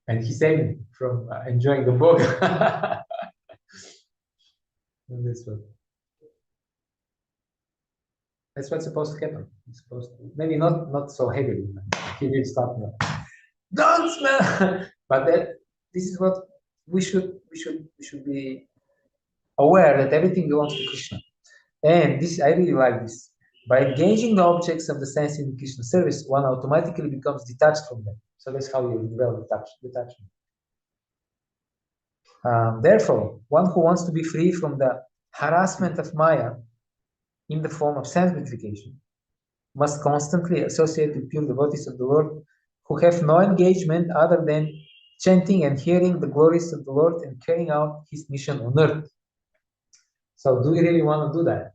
S1: and he saved me from enjoying the bhoga. And that's what's supposed to happen. It's supposed to, maybe not so heavily. He did stop me. Don't smell. But this is what we should be aware that everything belongs to Krishna. And this, I really like this. By engaging the objects of the sense in Krishna service, one automatically becomes detached from them. So that's how you develop detachment. Therefore, one who wants to be free from the harassment of Maya in the form of sense gratification must constantly associate with pure devotees of the Lord who have no engagement other than chanting and hearing the glories of the Lord and carrying out his mission on earth. So do we really want to do that?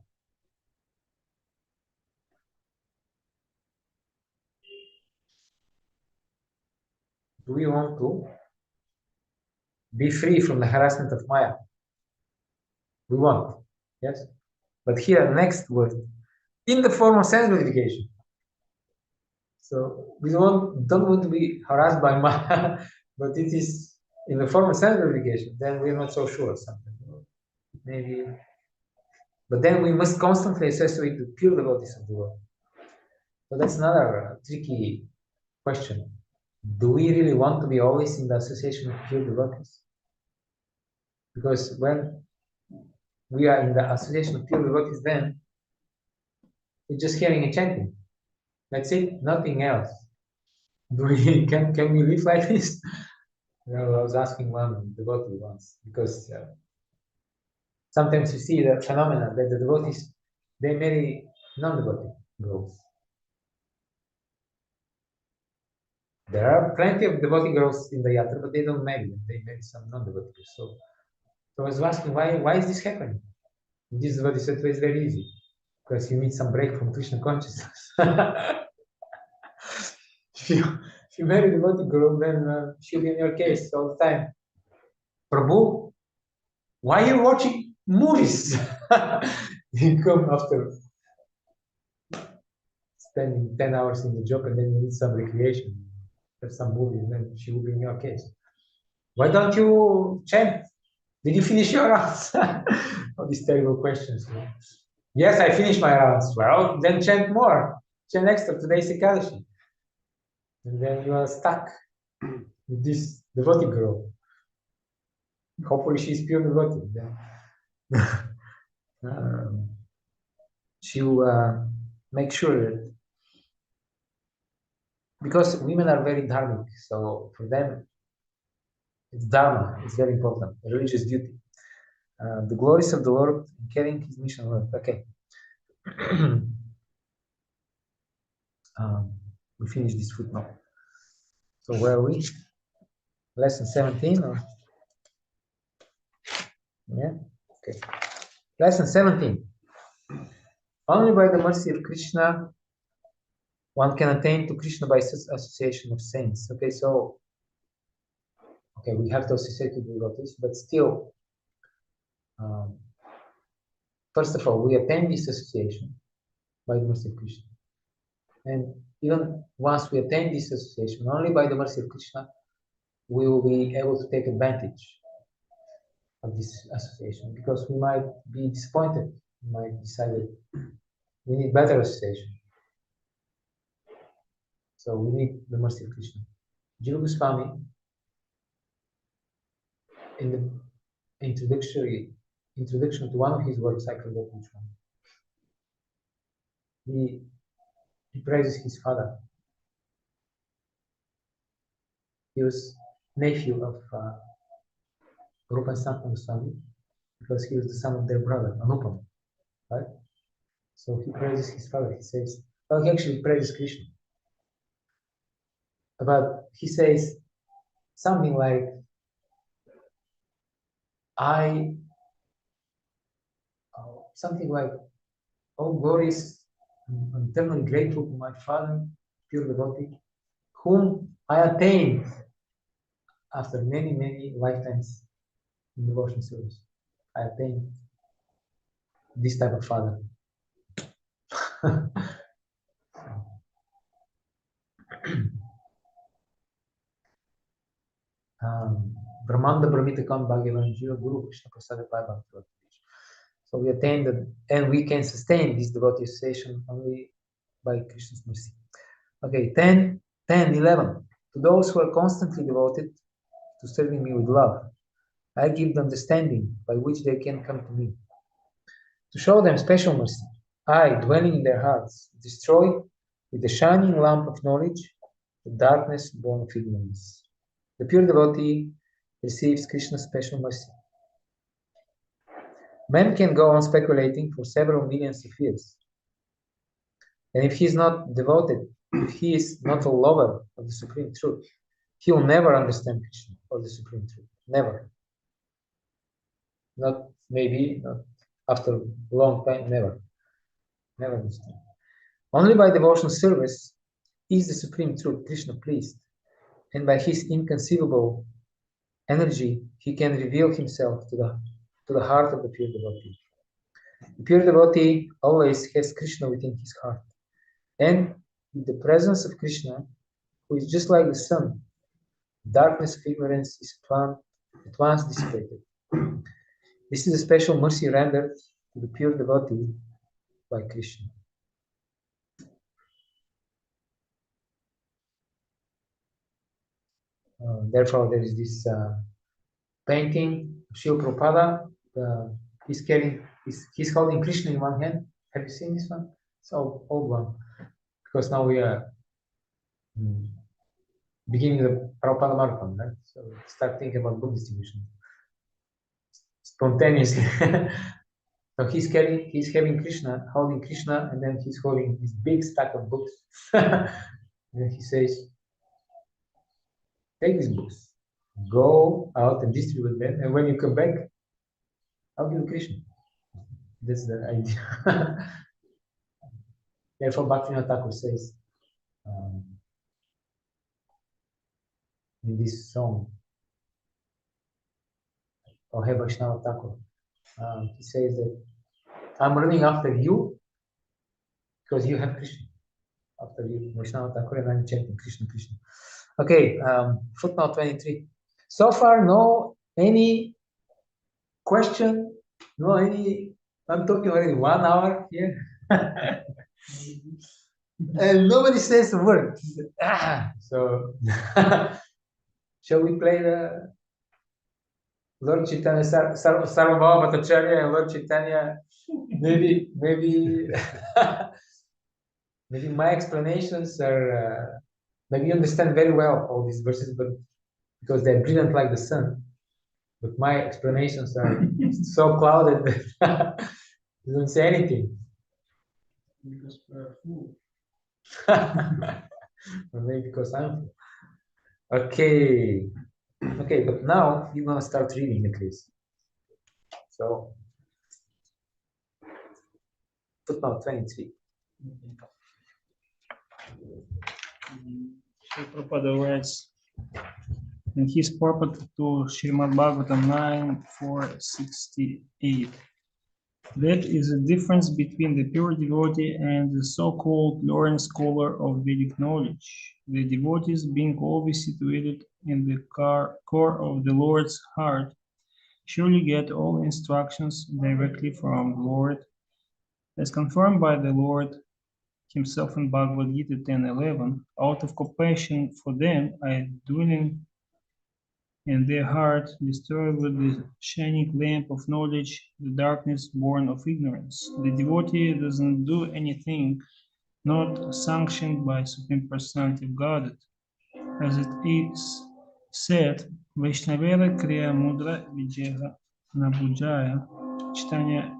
S1: Do we want to be free from the harassment of Maya? We want, yes? But here, next word, in the form of sense gratification. So we don't want to be harassed by Maya, but it is in the form of sense gratification. Then we're not so sure something. Maybe, but then we must constantly associate with pure devotees of the Lord. So that's another tricky question. Do we really want to be always in the association of pure devotees? Because when we are in the association of pure devotees, then we're just hearing and chanting. That's it, nothing else. Do we can we live like this? You know, I was asking one devotee once because sometimes you see the phenomena that the devotees they marry non-devotee girls. There are plenty of devotee girls in the yatra, but they don't marry them. They marry some non-devotee girls. So I was asking why is this happening? And this devotee said it's very easy because you need some break from Krishna consciousness. If you marry a devotee girl, then she'll be in your case all the time. Prabhu, why are you watching movies? You come after spending 10 hours in the job and then you need some recreation, have some movie, and then she will be in your case. Why don't you chant? Did you finish your rounds? All these terrible questions. Yes, I finished my rounds. Well, then chant more. Chant extra. Today's Ekadashi. And then you are stuck with this devotee girl. Hopefully she's pure devotee. She will make sure that, because women are very dharmic, so for them it's dharma, it's very important, religious duty. The glories of the Lord carrying his mission on earth. Okay. We finish this footnote. So where are we? Lesson 17 or? Yeah, okay. Lesson 17. Only by the mercy of Krishna one can attain to Krishna by association of saints. Okay, so we have to associate with devotees, but still, first of all, we attain this association by the mercy of Krishna. And even once we attain this association, only by the mercy of Krishna, we will be able to take advantage of this association, because we might be disappointed, we might decide that we need better association. So we need the mercy of Krishna. Jiva Goswami, in the introduction to one of his works, I forgot which one, he praises his father. He was nephew of Rupa and Sanatana Goswami, because he was the son of their brother, Anupam, right? So he praises his father. He says, well, he actually praises Krishna. But he says something like, oh, glorious, I'm eternally grateful to my father, pure devotee, whom I attained after many, many lifetimes in devotion service. I attained this type of father. Brahmanda Brahmitakam Bhagavan Jiva Guru Krishna Prasada Bhagavan. So we attain that, and we can sustain this devotee association only by Krishna's mercy. Okay, 11. To those who are constantly devoted to serving me with love, I give the understanding by which they can come to me. To show them special mercy, I, dwelling in their hearts, destroy with the shining lamp of knowledge the darkness born of ignorance. The pure devotee receives Krishna's special mercy. Man can go on speculating for several millions of years. And if he is not devoted, if he is not a lover of the Supreme Truth, he will never understand Krishna or the Supreme Truth. Never. Not maybe, not after a long time, never. Never understand. Only by devotional service is the Supreme Truth, Krishna, pleased. And by his inconceivable energy, he can reveal himself to the heart of the pure devotee. The pure devotee always has Krishna within his heart. And in the presence of Krishna, who is just like the sun, darkness of ignorance is at once dissipated. This is a special mercy rendered to the pure devotee by Krishna. Therefore, there is this painting of Srila Prabhupada. He's holding Krishna in one hand. Have you seen this one? It's an old one. Because now we are beginning the Prabhupada Marathon, right? So start thinking about book distribution spontaneously. So he's having Krishna, holding Krishna, and then he's holding this big stack of books. And he says, take these books, go out and distribute them, and when you come back, I'll give you Krishna. That's the idea. Therefore, Bhakti-yoga Thakur says in this song, or Hey Vaishnava Thakur, he says that I'm running after you because you have Krishna. After you, Vaishnava Thakur, and I'm chanting Krishna, Krishna. Okay, footnote 23. So far, no any question, no any. I'm talking already 1 hour here, and nobody says a word. So, shall we play the Lord Chaitanya Sarvabhava Bhattacharya and Lord Chaitanya? Maybe, maybe my explanations are. Maybe you understand very well all these verses, but because they're brilliant like the sun, but my explanations are so clouded that you don't say anything.
S3: Because we're full.
S1: Or maybe because I'm full. Okay, but now you're gonna start reading at least. So, footnote 23.
S3: Sri Prabhupada writes in his purport to Srimad Bhagavatam 9.468. That is the difference between the pure devotee and the so-called learned scholar of Vedic knowledge. The devotees, being always situated in the core of the Lord's heart, surely get all instructions directly from the Lord, as confirmed by the Lord himself in Bhagavad-gītā 10:11. Out of compassion for them, I dwelling in their heart, destroy with the shining lamp of knowledge the darkness born of ignorance. The devotee doesn't do anything not sanctioned by Supreme Personality of Godhead. As it is said, Vaishnavela Kriya Mudra Vijeha Nabujaya, Chaitanya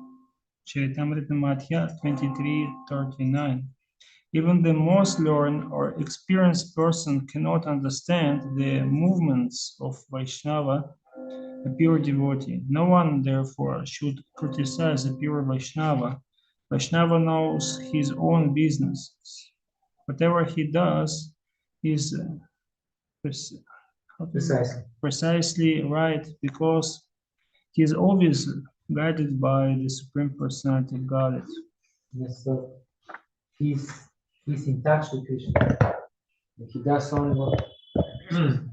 S3: Charitamrita Madhya 23:39. Even the most learned or experienced person cannot understand the movements of Vaishnava, a pure devotee. No one, therefore, should criticize a pure Vaishnava. Vaishnava knows his own business. Whatever he does is precisely right, because he is always guided by the Supreme Personality of Godhead.
S1: Yes, so he's in touch with Krishna. He does only what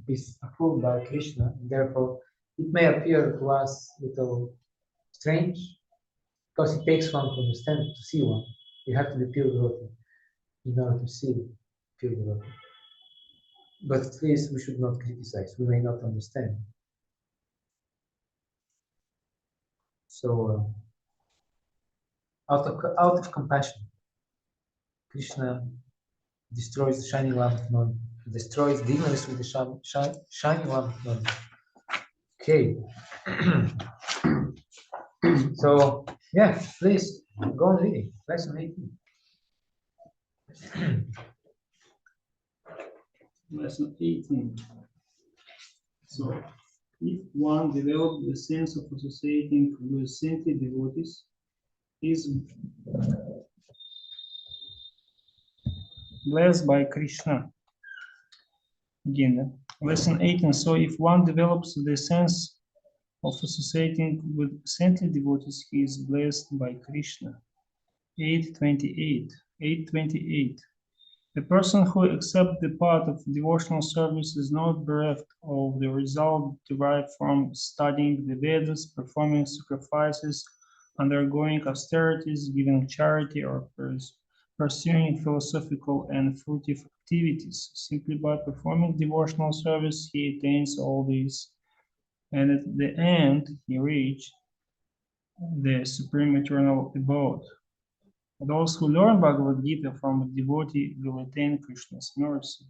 S1: is approved by Krishna. Therefore, it may appear to us a little strange, because it takes one to understand, to see one. You have to be pure devotee in order to see pure devotee. But at least we should not criticize. We may not understand. So, out of compassion, Krishna destroys the shining lamp of knowledge, destroys the ignorance with the shining lamp of knowledge. Okay. So, yeah, please go on reading. Lesson 18.
S3: Lesson 18. So, if one develops the sense of associating with saintly devotees, is blessed by Krishna. Again, lesson 18. So, if one develops the sense of associating with saintly devotees, he is blessed by Krishna. 8:28. 8:28. The person who accepts the path of devotional service is not bereft of the result derived from studying the Vedas, performing sacrifices, undergoing austerities, giving charity, or pursuing philosophical and fruitive activities. Simply by performing devotional service, he attains all these, and at the end, he reaches the supreme eternal abode. Those who learn Bhagavad-gita from a devotee will attain Krishna's mercy.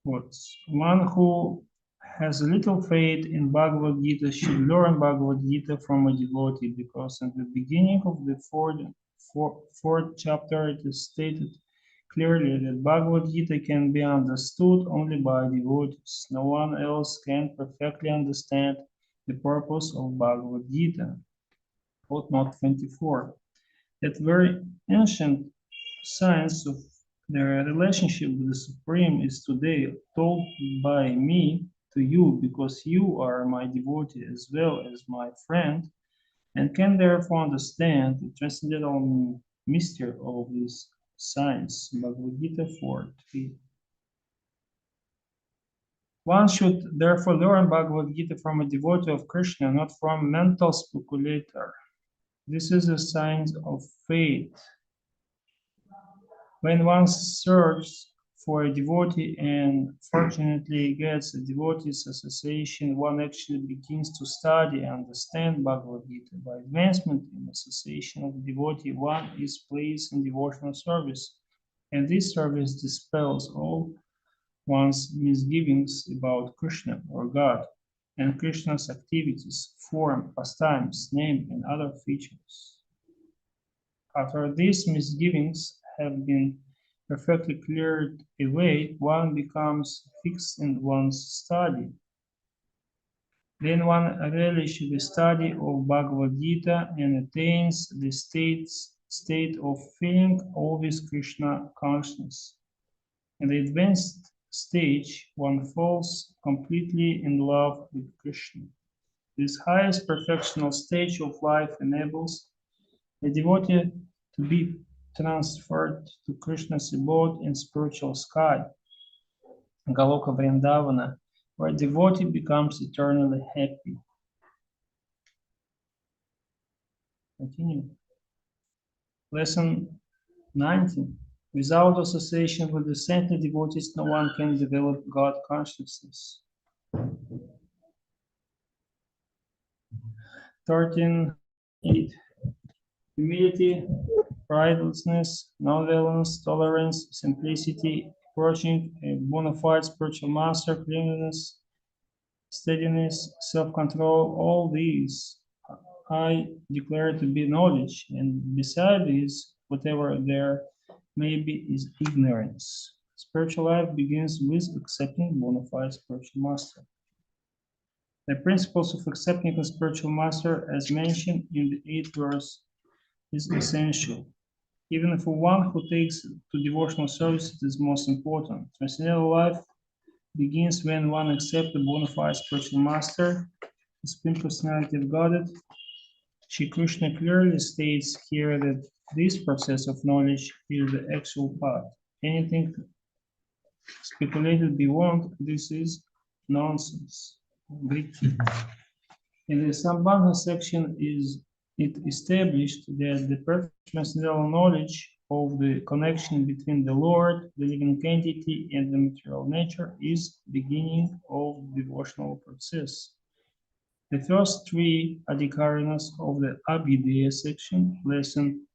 S3: One who has little faith in Bhagavad-gita should learn Bhagavad-gita from a devotee, because in the beginning of the fourth chapter it is stated clearly that Bhagavad-gita can be understood only by devotees. No one else can perfectly understand the purpose of Bhagavad-gita. Footnote 24. That very ancient science of the relationship with the Supreme is today told by me to you, because you are my devotee as well as my friend, and can therefore understand the transcendental mystery of this science. Bhagavad-gita 4:3. One should therefore learn Bhagavad-gita from a devotee of Krishna, not from a mental speculator. This is a sign of faith. When one searches for a devotee and fortunately gets a devotee's association, one actually begins to study and understand Bhagavad-gita. By advancement in association of devotee, one is placed in devotional service, and this service dispels all one's misgivings about Krishna or God and Krishna's activities, form, pastimes, name, and other features. After these misgivings have been perfectly cleared away, one becomes fixed in one's study. Then one relishes the study of Bhagavad-gita and attains the state of feeling always Krishna consciousness. In the advanced stage, one falls completely in love with Krishna. This highest perfectional stage of life enables the devotee to be transferred to Krishna's abode in spiritual sky, Galoka Vrindavana, where devotee becomes eternally happy. Continue. Lesson 19. Without association with the saintly devotees, no one can develop God consciousness. 13.8. Humility, pridelessness, non-violence, tolerance, simplicity, approaching a bona fide spiritual master, cleanliness, steadiness, self-control, all these I declare to be knowledge, and beside these, whatever there may be is ignorance. Spiritual life begins with accepting bona fide spiritual master. The principles of accepting a spiritual master, as mentioned in the 8th verse, is essential. Even for one who takes to devotional service, it is most important. Transcendental life begins when one accepts the bona fide spiritual master, the Supreme Personality of Godhead. Shri Krishna clearly states here that this process of knowledge is the actual path. Anything speculated beyond this is nonsense. In the Sambandha section is it established that the perfect transcendental knowledge of the connection between the Lord, the living entity, and the material nature is the beginning of the devotional process. The first 3 Adhikaranas of the Abhidheya section, lesson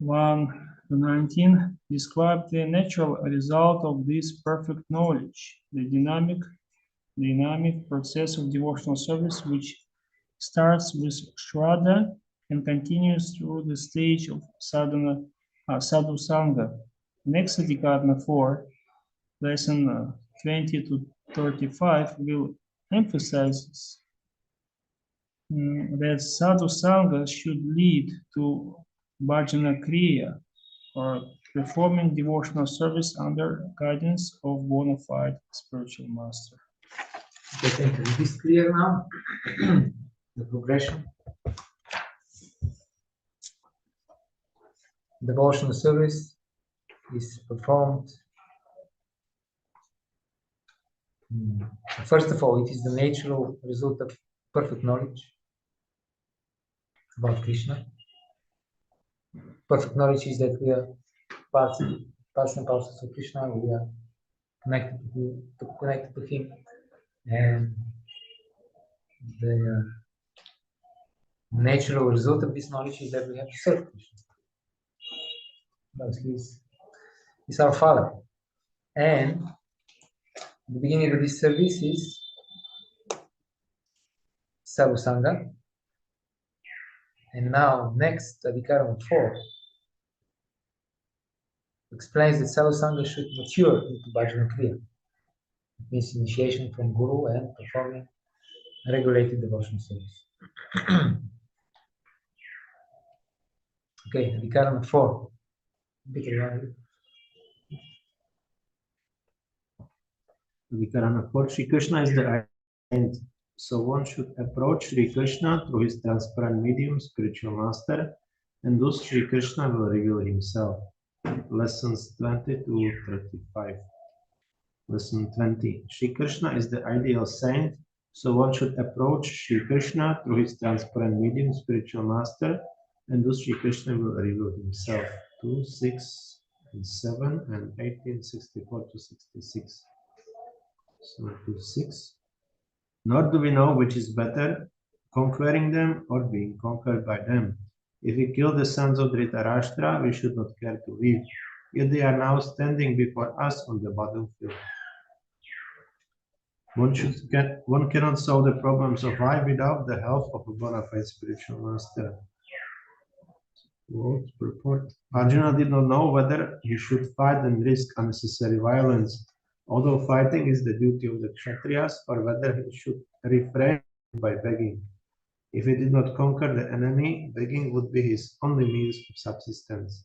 S3: 1-19, describe the natural result of this perfect knowledge, the dynamic process of devotional service, which starts with Shraddha and continues through the stage of sadhana, sadhu sangha. Next Adhikarana 4, lesson 20 to 35 will emphasize that sadhu sangha should lead to bhajana kriya, or performing devotional service under guidance of bona fide spiritual master.
S1: Okay, thank you. It is clear now, the progression. Devotional service is performed. First of all, it is the natural result of perfect knowledge about Krishna. Perfect knowledge is that we are parts and parcels of Krishna. We are connected to Him, and the natural result of this knowledge is that we have to serve Krishna, because He's our Father. And the beginning of this service is Sadhu Sangha. And now, next, Adhikarana 4 explains that Sadhu Sangha should mature into Bhajana Kriya. It means initiation from Guru and performing regulated devotional service. Okay, Adhikarana 4.
S2: Adhikarana 4. Shri Krishna is the end. So one should approach Shri Krishna through his transparent medium, spiritual master, and thus Shri Krishna will reveal himself. Lessons 20 to 35. Lesson 20. Shri Krishna is the ideal saint, so one should approach Shri Krishna through his transparent medium, spiritual master, and thus Shri Krishna will reveal himself. 2, 6, and 7, and 18, 64 to 66. So 2, 6. Nor do we know which is better, conquering them or being conquered by them. If we kill the sons of Dhritarashtra, we should not care to live. Yet they are now standing before us on the battlefield. One cannot solve the problems of life without the help of a bona fide spiritual master. Quote, purport. Arjuna did not know whether he should fight and risk unnecessary violence, although fighting is the duty of the Kshatriyas, or whether he should refrain by begging. If he did not conquer the enemy, begging would be his only means of subsistence.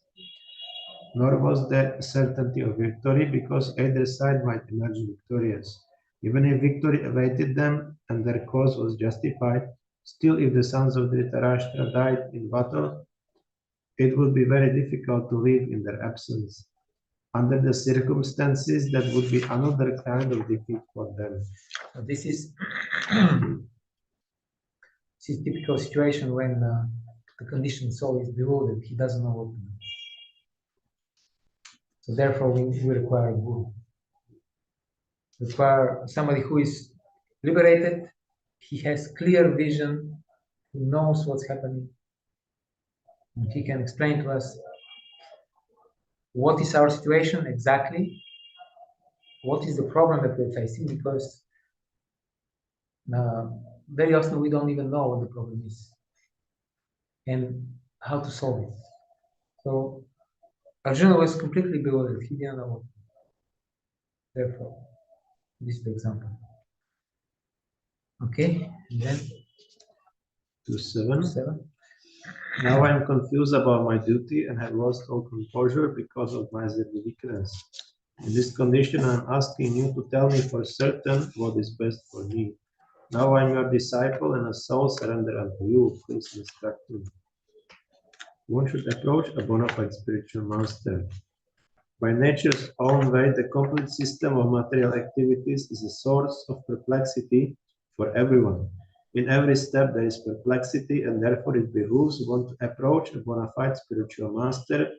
S2: Nor was there certainty of victory, because either side might emerge victorious. Even if victory awaited them and their cause was justified, still if the sons of Dhritarashtra died in battle, it would be very difficult to live in their absence. Under the circumstances, that would be another kind of defeat for them.
S1: So this is typical situation when the conditioned soul is bewildered. He doesn't know what to do. So therefore, we require a guru. We require somebody who is liberated. He has clear vision. He knows what's happening. And he can explain to us what is our situation exactly, what is the problem that we're facing, because very often we don't even know what the problem is and how to solve it. So Arjuna was completely bewildered. He didn't know what to do. Therefore, this is the example. Okay, and then
S2: 2:7. Now I am confused about my duty and have lost all composure because of my weakness. In this condition, I am asking you to tell me for certain what is best for me. Now I am your disciple and a soul surrendered unto you. Please instruct me. One should approach a bona fide spiritual master. By nature's own way, the complete system of material activities is a source of perplexity for everyone. In every step there is perplexity, and therefore it behooves one to approach a bona fide spiritual master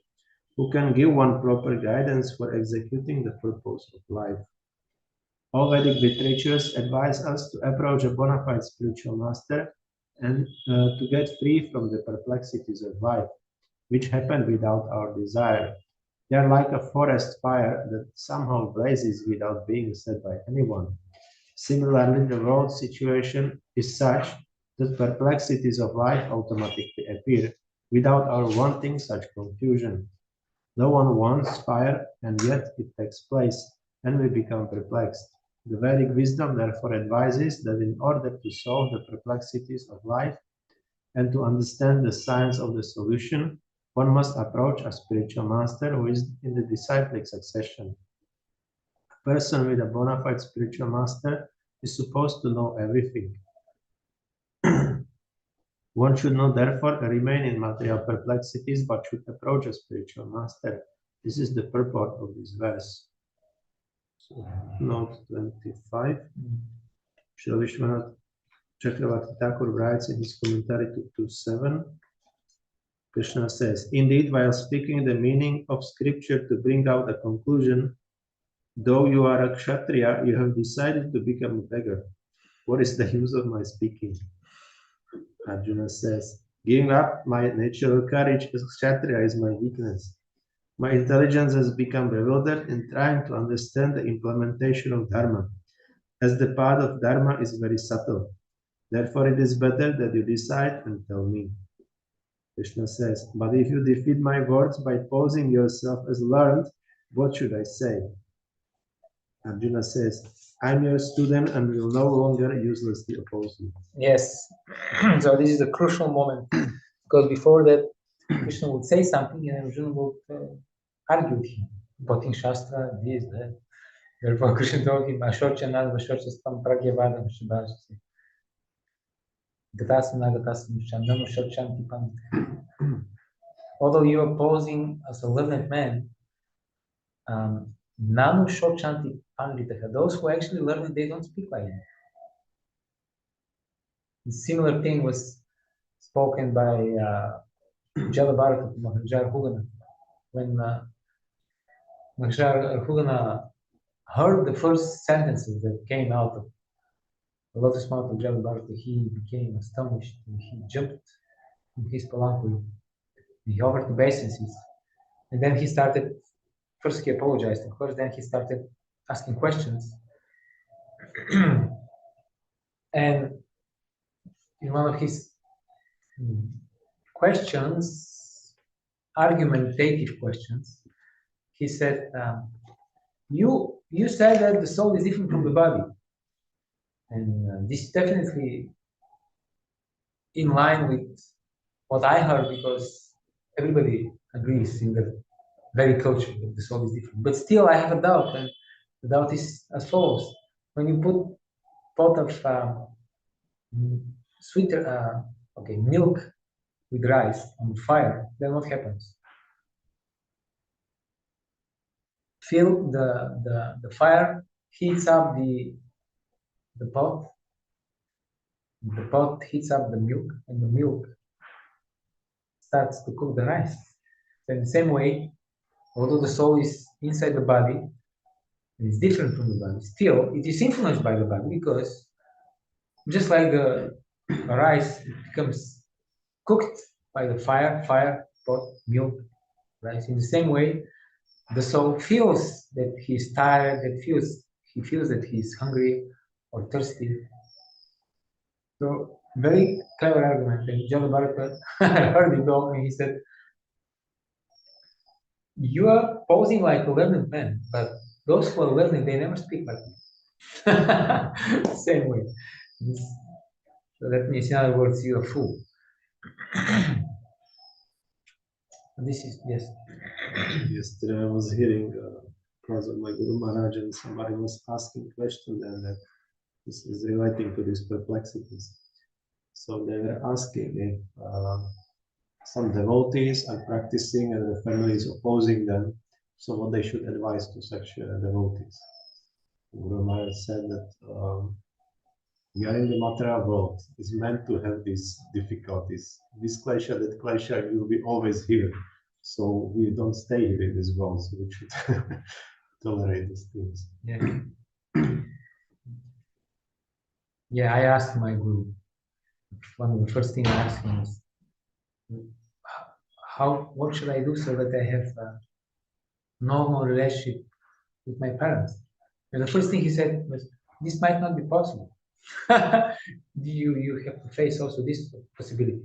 S2: who can give one proper guidance for executing the purpose of life. All Vedic literatures advise us to approach a bona fide spiritual master and to get free from the perplexities of life, which happen without our desire. They are like a forest fire that somehow blazes without being set by anyone. Similarly, the world situation is such the perplexities of life automatically appear without our wanting such confusion. No one wants fire, and yet it takes place, and we become perplexed. The Vedic wisdom therefore advises that in order to solve the perplexities of life and to understand the science of the solution, one must approach a spiritual master who is in the disciplic succession. A person with a bona fide spiritual master is supposed to know everything. One should not therefore remain in material perplexities, but should approach a spiritual master. This is the purport of this verse. So, note 25. Srila Vishwanath Chakravarti Thakur writes in his commentary to 2.7. Krishna says, indeed, while speaking the meaning of scripture to bring out a conclusion, though you are a kshatriya, you have decided to become a beggar. What is the use of my speaking? Arjuna says, giving up my natural courage as kshatriya is my weakness. My intelligence has become bewildered in trying to understand the implementation of dharma, as the path of dharma is very subtle. Therefore, it is better that you decide and tell me. Krishna says, but if you defeat my words by posing yourself as learned, what should I say? Arjuna says, I'm your student and will no longer uselessly oppose you.
S1: Yes. So this is a crucial moment, because before that, Krishna would say something and Arjuna would argue with him, quoting Shastra, this, that. Therefore, Krishna told him, Ashorchanad, Ashorchastam, Pragyavadam, Shabashti. Gatasana, Gatasana, Shandam, Ashorchanti, Pandita. Although you are posing as a learned man, Nanu Shorchanti Pandita, those who actually learn it, they don't speak like that. A similar thing was spoken by Jalabaraka to Maharaja Arhugana. When Maharaja Arhugana heard the first sentences that came out of the lotus mouth of Jalabaraka, he became astonished and he jumped in his palanquin. He offered obeisances. And then he started, first he apologized, of course, then he started asking questions. And in one of his questions, argumentative questions, he said, you said that the soul is different from the body. And this is definitely in line with what I heard, because everybody agrees in the very culture that the soul is different. But still, I have a doubt, and the doubt is as follows: when you put pot of milk with rice on the fire, then what happens? Feel the fire heats up the pot. The pot heats up the milk, and the milk starts to cook the rice. So in the same way, although the soul is inside the body and is different from the body, still it is influenced by the body, because just like the rice, it becomes cooked by the fire, pot, milk, rice. In the same way, the soul feels that he's tired, he feels that he's hungry or thirsty. So very clever argument. And Jalabaraka heard it all, and he said, you are posing like a learned man, but those who are learned, they never speak like you. Same way. So that means, in other words, you're a fool. This is, yes.
S2: Yesterday I was hearing because of my Guru Maharaj, and somebody was asking questions, and that this is relating to these perplexities. So they were asking if some devotees are practicing and the family is opposing them, so what they should advise to such devotees. Guru Maharaj said that we are in the material world, is meant to have these difficulties. This klesha, that klesha will be always here. So we don't stay here in this world, so we should tolerate these things.
S1: Yeah. Yeah, I asked my guru. One of the first things I asked him is, what should I do so that I have a normal relationship with my parents? And the first thing he said was, this might not be possible. you have to face also this possibility.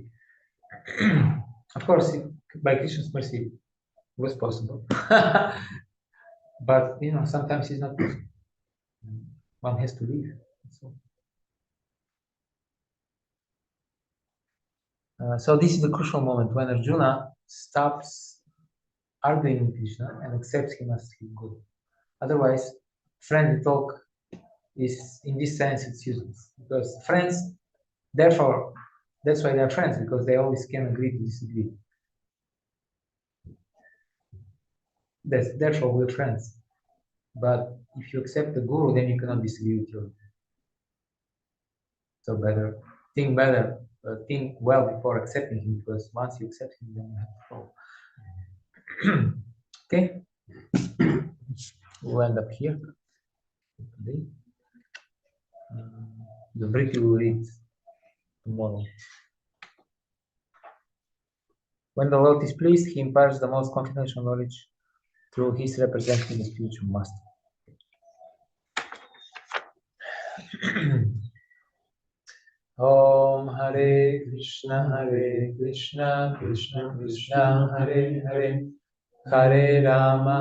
S1: Of course, by Krishna's mercy, it was possible. But sometimes it's not possible. One has to leave. So this is the crucial moment when Arjuna stops arguing with Krishna and accepts him as his guru. Otherwise, friendly talk is, in this sense, it's useless. Because friends, therefore, that's why they are friends, because they always can agree to disagree. Therefore, we're friends. But if you accept the guru, then you cannot disagree with your. So think well before accepting him, because once you accept him, then you have to follow. Okay, we'll end up here today. The Briti will read tomorrow. When the Lord is pleased, he imparts the most confidential knowledge through his representative, the spiritual master. Om Hare Krishna, Krishna Krishna, Hare Hare, Hare Rama,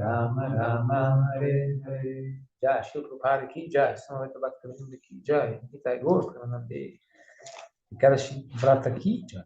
S1: Rama Rama, Hare Hare. Jai Shri Prabhupada ki jai, Samaveta Bhakti-yoga ki jai, Gita Gaur Premanande, Ekadashi Vrata ki jai.